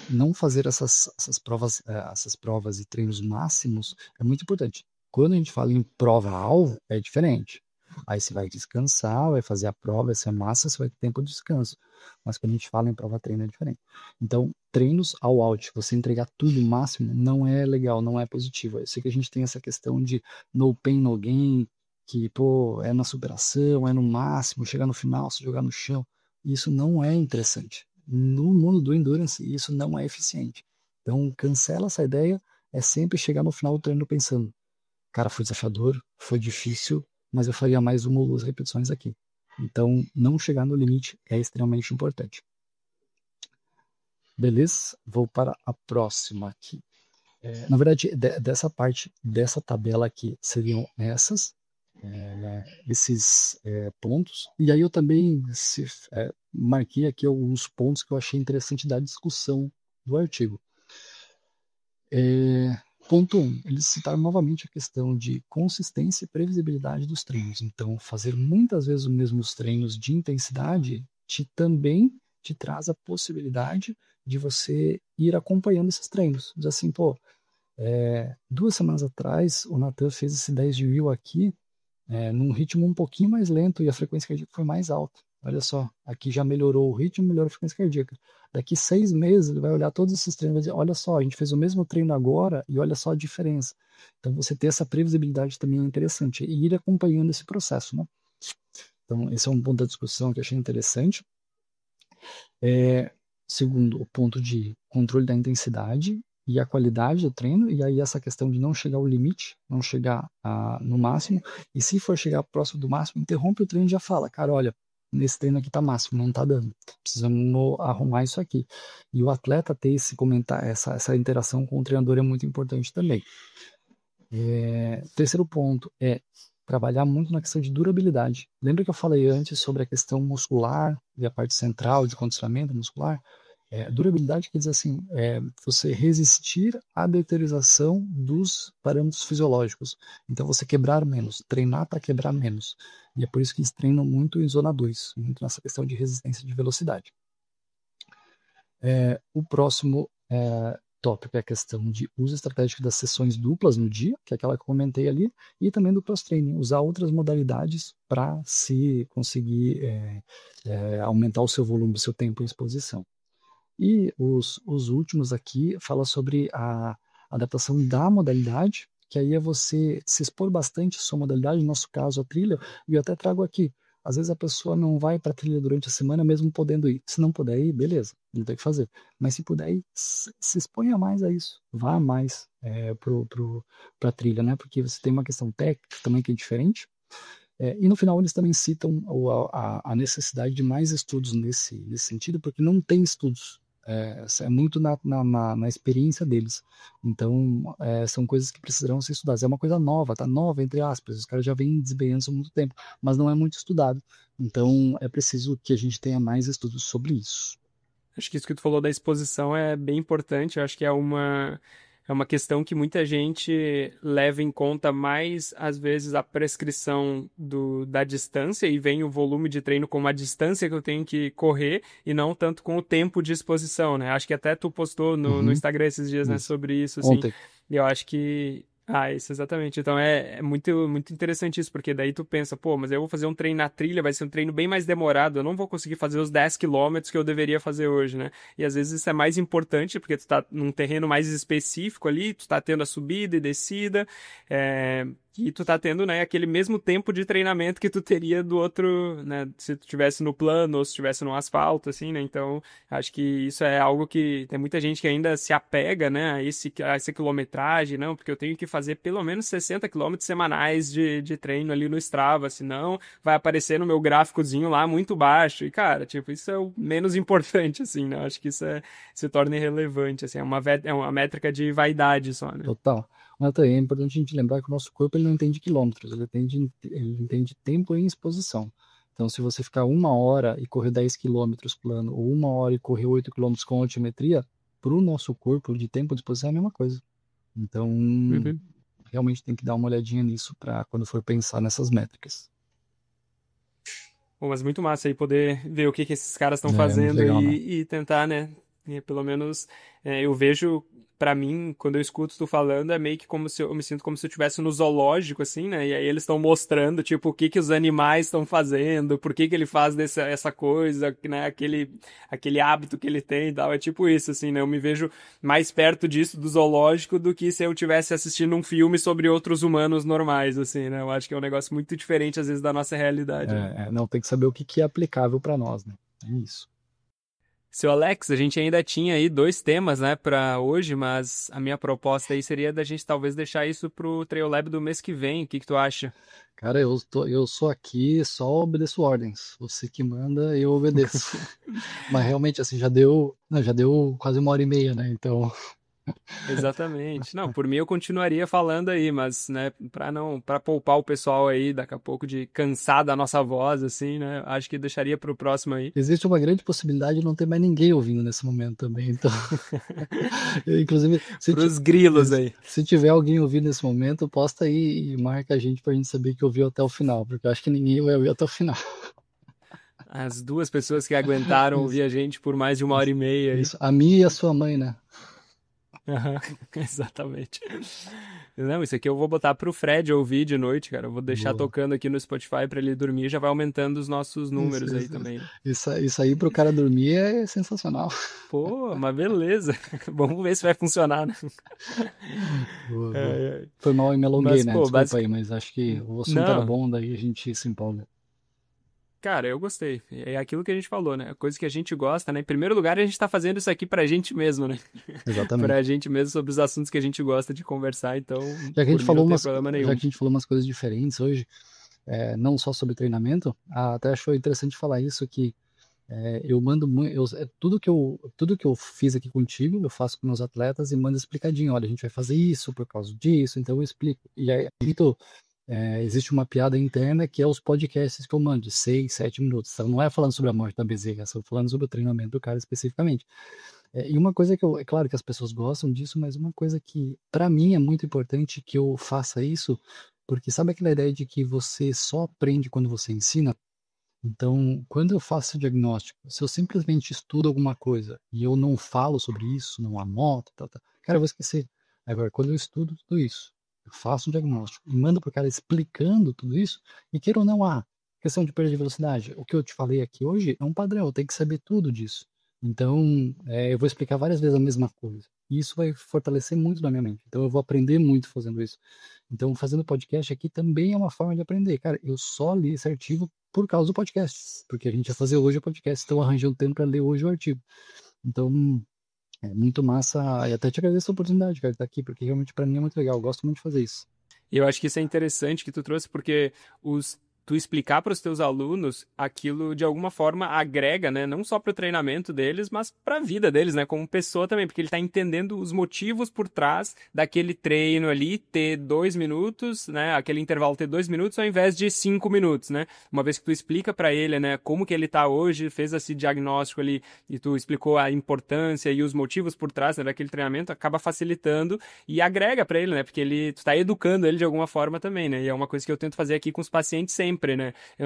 não fazer essas provas e treinos máximos é muito importante. Quando a gente fala em prova-alvo, é diferente. Aí você vai descansar, vai fazer a prova, vai ser massa, você vai ter tempo de descanso. Mas quando a gente fala em prova-treino é diferente. Então, treinos all out, você entregar tudo máximo, não é legal, não é positivo. Eu sei que a gente tem essa questão de no pain, no gain, que, pô, é na superação, é no máximo, chegar no final, se jogar no chão. Isso não é interessante. No mundo do endurance, isso não é eficiente. Então, cancela essa ideia, é sempre chegar no final do treino pensando, cara, foi desafiador, foi difícil, mas eu faria mais uma ou duas repetições aqui. Então, não chegar no limite é extremamente importante. Beleza? Vou para a próxima aqui. Na verdade, dessa parte, dessa tabela aqui, seriam esses pontos. E aí eu também marquei aqui alguns pontos que eu achei interessante da discussão do artigo. Ponto 1. Eles citaram novamente a questão de consistência e previsibilidade dos treinos. Então, fazer muitas vezes os mesmos treinos de intensidade também te traz a possibilidade de você ir acompanhando esses treinos. Diz assim, pô, 2 semanas atrás o Nathan fez esse 10 de Rio aqui num ritmo um pouquinho mais lento e a frequência cardíaca foi mais alta. Olha só, aqui já melhorou o ritmo, melhorou a frequência cardíaca. Daqui 6 meses ele vai olhar todos esses treinos e vai dizer, olha só, a gente fez o mesmo treino agora e olha só a diferença. Então você ter essa previsibilidade também é interessante e ir acompanhando esse processo, né? Então esse é um ponto da discussão que eu achei interessante. Segundo, o ponto de controle da intensidade e a qualidade do treino, e aí essa questão de não chegar ao limite, não chegar no máximo, e se for chegar próximo do máximo, interrompe o treino e já fala, cara, olha, nesse treino aqui tá máximo, não tá dando, precisamos arrumar isso aqui. E o atleta ter esse comentar, essa interação com o treinador é muito importante também. Terceiro ponto é trabalhar muito na questão de durabilidade. Lembra que eu falei antes sobre a questão muscular e a parte central de condicionamento muscular? Durabilidade quer dizer assim, você resistir à deterioração dos parâmetros fisiológicos. Então você quebrar menos, treinar para quebrar menos. E é por isso que eles treinam muito em zona 2, muito nessa questão de resistência de velocidade. O próximo tópico é a questão de uso estratégico das sessões duplas no dia, que é aquela que eu comentei ali, e também do cross-training, usar outras modalidades para se conseguir aumentar o seu volume, o seu tempo em exposição. E os últimos aqui fala sobre a adaptação da modalidade, que aí é você se expor bastante à sua modalidade, no nosso caso a trilha, e eu até trago aqui. Às vezes a pessoa não vai para a trilha durante a semana, mesmo podendo ir. Se não puder ir, beleza, não tem o que fazer. Mas se puder ir, se exponha mais a isso. Vá mais para a trilha, né? Porque você tem uma questão técnica também que é diferente. E no final eles também citam a necessidade de mais estudos nesse sentido, porque não tem estudos. É muito na experiência deles. Então, são coisas que precisarão ser estudadas. É uma coisa nova, tá? Nova, entre aspas. Os caras já vêm desempenhando isso há muito tempo, mas não é muito estudado. Então, é preciso que a gente tenha mais estudos sobre isso. Acho que isso que tu falou da exposição é bem importante. Eu acho que é é uma questão que muita gente leva em conta mais, às vezes, a prescrição da distância e vem o volume de treino como a distância que eu tenho que correr e não tanto com o tempo de exposição, né? Acho que até tu postou no Uhum, Instagram esses dias, né, isso. sobre isso, assim. Ontem. E eu acho que... Ah, isso, exatamente. Então é muito, muito interessante isso, porque daí tu pensa, pô, mas eu vou fazer um treino na trilha, vai ser um treino bem mais demorado, eu não vou conseguir fazer os 10 quilômetros que eu deveria fazer hoje, né? E às vezes isso é mais importante, porque tu tá num terreno mais específico ali, tu tá tendo a subida e descida, e tu tá tendo, né, aquele mesmo tempo de treinamento que tu teria do outro, né, se tu tivesse no plano ou se tivesse no asfalto, assim, né? Então, acho que isso é algo que tem muita gente que ainda se apega, né, a essa quilometragem, não, porque eu tenho que fazer pelo menos 60 quilômetros semanais de treino ali no Strava, senão vai aparecer no meu gráficozinho lá muito baixo. E, cara, tipo, isso é o menos importante, assim, né? Acho que isso se torna irrelevante, assim, é uma métrica de vaidade só, né? Total. Mas também é importante a gente lembrar que o nosso corpo ele não entende quilômetros, ele entende tempo em exposição. Então, se você ficar 1 hora e correr 10 quilômetros plano, ou 1 hora e correr 8 quilômetros com altimetria, para o nosso corpo de tempo de exposição é a mesma coisa. Então, Uhum. realmente tem que dar uma olhadinha nisso para quando for pensar nessas métricas. Pô, mas muito massa aí poder ver o que que esses caras estão É muito fazendo legal, né? e tentar, né? Pelo menos eu vejo, pra mim, quando eu escuto tu falando, é meio que como se eu me sinto como se eu estivesse no zoológico, assim, né? E aí eles estão mostrando, tipo, o que que os animais estão fazendo, por que que ele faz essa coisa, né? Aquele hábito que ele tem e tal. É tipo isso, assim, né? Eu me vejo mais perto disso do zoológico do que se eu estivesse assistindo um filme sobre outros humanos normais, assim, né? Eu acho que é um negócio muito diferente, às vezes, da nossa realidade, né? Não, tem que saber o que que é aplicável para nós, né? É isso. Seu Alex, a gente ainda tinha aí 2 temas, né, para hoje, mas a minha proposta aí seria da gente talvez deixar isso pro Trail Lab do mês que vem. O que que tu acha? Cara, eu sou aqui, só obedeço ordens. Você que manda, eu obedeço. Mas realmente, assim, já deu quase 1 hora e meia, né? Então, Exatamente. Não, por mim eu continuaria falando aí, mas, né, para poupar o pessoal aí daqui a pouco de cansar da nossa voz, assim, né, acho que deixaria pro próximo aí. existe uma grande possibilidade de não ter mais ninguém ouvindo nesse momento também. Então, inclusive, Pros grilos aí. se tiver alguém ouvindo nesse momento, posta aí e marca a gente pra gente saber que ouviu até o final, porque eu acho que ninguém vai ouvir até o final. As 2 pessoas que aguentaram Isso, ouvir a gente por mais de uma hora isso, e meia aí. isso. A minha e a sua mãe, né? Aham, exatamente. Não, isso aqui eu vou botar pro Fred ouvir de noite, cara. Eu vou deixar Boa. tocando aqui no Spotify pra ele dormir e já vai aumentando os nossos Isso, números aí isso, isso. também, né? Isso aí pro cara dormir é sensacional. Pô, mas beleza. Vamos ver se vai funcionar, né? Boa, boa. É, é. Foi mal, eu me alonguei, Mas, né? pô, Desculpa basic... aí, mas acho que o assunto era Não, bom, daí a gente se empolga. cara, eu gostei. É aquilo que a gente falou, né? A coisa que a gente gosta, né? Em primeiro lugar, a gente tá fazendo isso aqui pra gente mesmo, né? Pra Exatamente. gente mesmo sobre os assuntos que a gente gosta de conversar, então, Já que a por gente mim não falou tem umas, problema já nenhum. que a gente falou umas coisas diferentes hoje, não só sobre treinamento, até achou interessante falar isso que eu mando muito, tudo que eu fiz aqui contigo, eu faço com meus atletas e mando explicadinho. Olha, a gente vai fazer isso por causa disso, então eu explico. E aí, existe uma piada interna que é os podcasts que eu mando, de 6, 7 minutos. Então, não é falando sobre a morte da Bezerra, estou falando sobre o treinamento do cara especificamente. E uma coisa é claro que as pessoas gostam disso, mas uma coisa que para mim é muito importante que eu faça isso, porque sabe aquela ideia de que você só aprende quando você ensina? Então, quando eu faço o diagnóstico, se eu simplesmente estudo alguma coisa e eu não falo sobre isso, não anoto, cara, eu vou esquecer. Agora, quando eu estudo tudo isso, eu faço um diagnóstico e mando para o cara explicando tudo isso, e queira ou não, questão de perda de velocidade, o que eu te falei aqui hoje é um padrão, eu tenho que saber tudo disso. Então, eu vou explicar várias vezes a mesma coisa. E isso vai fortalecer muito na minha mente. Então, eu vou aprender muito fazendo isso. Então, fazendo podcast aqui também é uma forma de aprender. Cara, eu só li esse artigo por causa do podcast, porque a gente ia fazer hoje o podcast, então arranjei um tempo para ler hoje o artigo. Então, é muito massa, e até te agradeço a oportunidade, cara, de estar aqui, porque realmente para mim é muito legal, eu gosto muito de fazer isso. E eu acho que isso é interessante que tu trouxe, porque tu explicar para os teus alunos, aquilo de alguma forma agrega, né? Não só para o treinamento deles, mas para a vida deles, né? Como pessoa também, porque ele está entendendo os motivos por trás daquele treino ali ter 2 minutos, né? Aquele intervalo ter 2 minutos ao invés de 5 minutos, né? Uma vez que tu explica para ele, né? Como que ele está hoje, fez esse diagnóstico ali e tu explicou a importância e os motivos por trás, né, daquele treinamento, acaba facilitando e agrega para ele, né? Porque tu tá educando ele de alguma forma também, né? E é uma coisa que eu tento fazer aqui com os pacientes sempre, né? Eu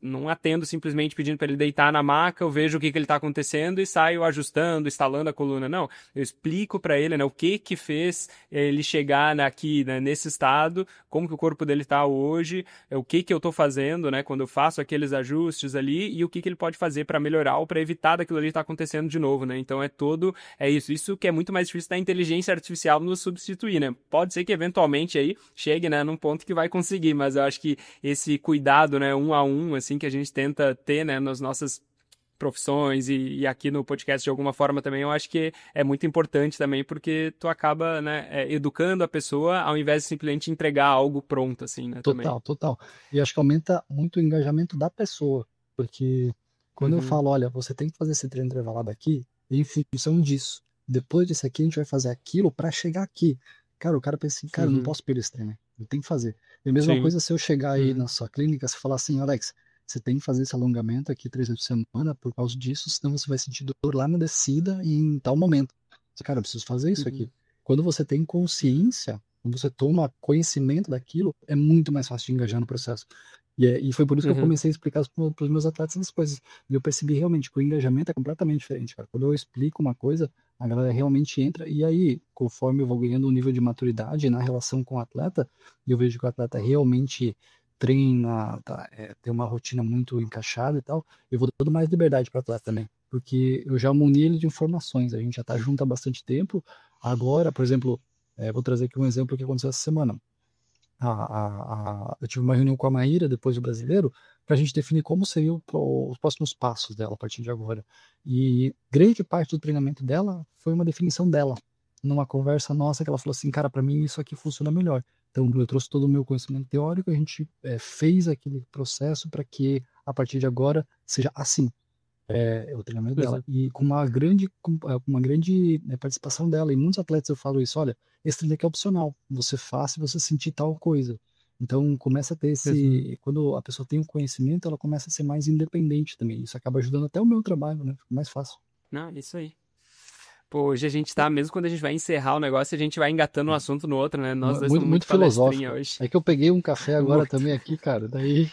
não atendo simplesmente pedindo para ele deitar na maca, eu vejo o que ele tá acontecendo e saio ajustando, instalando a coluna. Não, eu explico para ele, né, o que fez ele chegar aqui, né, nesse estado, como que o corpo dele tá hoje, o que eu tô fazendo, né, quando eu faço aqueles ajustes ali e o que ele pode fazer para melhorar ou para evitar daquilo ali estar acontecendo de novo, né? Então é isso que é muito mais difícil da inteligência artificial nos substituir, né? Pode ser que eventualmente aí chegue, né, num ponto que vai conseguir, mas eu acho que esse cuidado, né, um a um, assim, que a gente tenta ter, né, nas nossas profissões e aqui no podcast de alguma forma também, eu acho que é muito importante também, porque tu acaba, né, educando a pessoa ao invés de simplesmente entregar algo pronto, assim, né, também. Total. E acho que aumenta muito o engajamento da pessoa, porque quando eu falo, olha, você tem que fazer esse treino intervalado aqui, em função disso. Depois disso aqui, a gente vai fazer aquilo para chegar aqui. Cara, o cara pensa assim, cara, eu não posso perder esse treino, eu tenho que fazer. E a mesma coisa se eu chegar aí na sua clínica, você falar assim, Alex, você tem que fazer esse alongamento aqui 3 vezes por semana por causa disso, senão você vai sentir dor lá na descida e em tal momento. Cara, eu preciso fazer isso aqui. Quando você tem consciência, quando você toma conhecimento daquilo, é muito mais fácil de engajar no processo. E foi por isso que eu comecei a explicar para os meus atletas as coisas. E eu percebi realmente que o engajamento é completamente diferente, cara. Quando eu explico uma coisa, a galera realmente entra. E aí, conforme eu vou ganhando um nível de maturidade na relação com o atleta, e eu vejo que o atleta realmente treina, tem uma rotina muito encaixada e tal, eu vou dando mais liberdade para o atleta também. Porque eu já muni ele de informações. A gente já está junto há bastante tempo. Agora, por exemplo, vou trazer aqui um exemplo que aconteceu essa semana. Eu tive uma reunião com a Maíra, depois do Brasileiro, para a gente definir como seriam os próximos passos dela a partir de agora. E grande parte do treinamento dela foi uma definição dela. Numa conversa nossa, que ela falou assim, cara, para mim isso aqui funciona melhor. Então eu trouxe todo o meu conhecimento teórico, a gente fez aquele processo para que a partir de agora seja assim. O treinamento dela. E com uma grande participação dela. E muitos atletas eu falo isso, olha, esse treino aqui é opcional. Você faz se você sentir tal coisa. Então começa a ter quando a pessoa tem um conhecimento, ela começa a ser mais independente também. Isso acaba ajudando até o meu trabalho, né? Fica mais fácil. Não, isso aí. Pô, hoje a gente tá, mesmo quando a gente vai encerrar o negócio, a gente vai engatando um assunto no outro, né? Nós dois somos muito filosófico hoje. É que eu peguei um café agora também aqui, cara. Daí...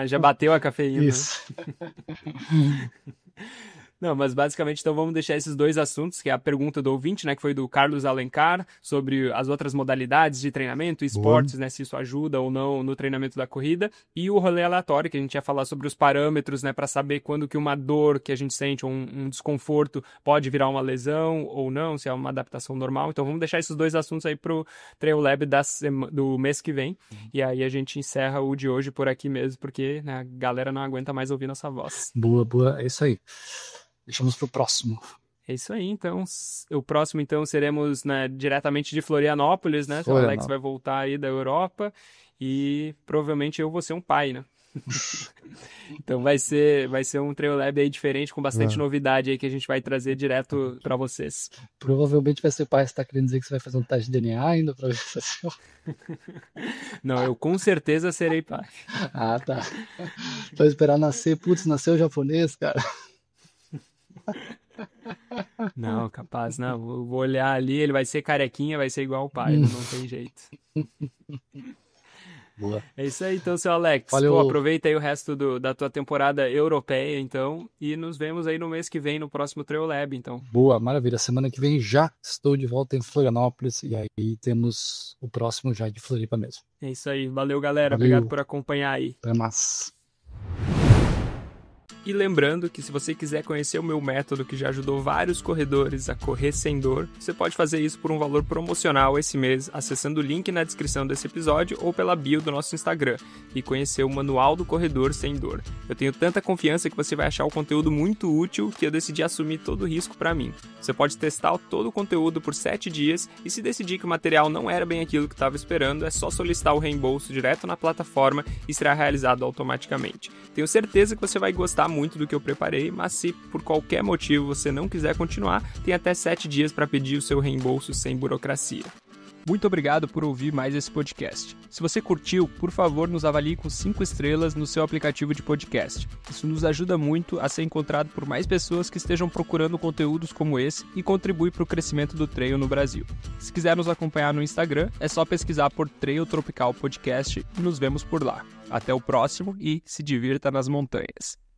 já bateu a cafeína. Isso. Não, mas basicamente então vamos deixar esses dois assuntos, que é a pergunta do ouvinte, né, que foi do Carlos Alencar, sobre as outras modalidades de treinamento, esportes, né, se isso ajuda ou não no treinamento da corrida, e o rolê aleatório, que a gente ia falar sobre os parâmetros, né, para saber quando que uma dor que a gente sente, ou um desconforto, pode virar uma lesão ou não, se é uma adaptação normal. Então vamos deixar esses dois assuntos aí pro Trail Lab do mês que vem, e aí a gente encerra o de hoje por aqui mesmo, porque, né, a galera não aguenta mais ouvir nossa voz. Boa, é isso aí. Deixamos pro próximo. É isso aí, então. O próximo, então, seremos, né, diretamente de Florianópolis, né? O Alex vai voltar aí da Europa e provavelmente eu vou ser um pai, né? Então vai ser um Trail Lab aí diferente, com bastante novidade aí que a gente vai trazer direto para vocês. Provavelmente vai ser pai, você tá querendo dizer que você vai fazer um teste de DNA ainda pra ver se Não, eu com certeza serei pai. Tá. Vou esperar nascer, nasceu japonês, cara. Não, capaz, não. Vou olhar ali, ele vai ser carequinha, vai ser igual o pai, não tem jeito. Boa. É isso aí, então, seu Alex. Valeu. Pô, aproveita aí o resto da tua temporada europeia, então, e nos vemos aí no mês que vem, no próximo Trail Lab, então. Boa, maravilha. Semana que vem já estou de volta em Florianópolis, e aí temos o próximo já de Floripa mesmo. É isso aí. Valeu, galera. Valeu. Obrigado por acompanhar aí. Até mais. E lembrando que se você quiser conhecer o meu método que já ajudou vários corredores a correr sem dor, você pode fazer isso por um valor promocional esse mês, acessando o link na descrição desse episódio ou pela bio do nosso Instagram e conhecer o Manual do Corredor Sem Dor. Eu tenho tanta confiança que você vai achar o conteúdo muito útil que eu decidi assumir todo o risco para mim. Você pode testar todo o conteúdo por 7 dias e se decidir que o material não era bem aquilo que estava esperando, é só solicitar o reembolso direto na plataforma e será realizado automaticamente. Tenho certeza que você vai gostar muito do que eu preparei, mas se por qualquer motivo você não quiser continuar, tem até 7 dias para pedir o seu reembolso sem burocracia. Muito obrigado por ouvir mais esse podcast. Se você curtiu, por favor, nos avalie com 5 estrelas no seu aplicativo de podcast. Isso nos ajuda muito a ser encontrado por mais pessoas que estejam procurando conteúdos como esse e contribui para o crescimento do trail no Brasil. Se quiser nos acompanhar no Instagram, é só pesquisar por Trail Tropical Podcast e nos vemos por lá. Até o próximo e se divirta nas montanhas.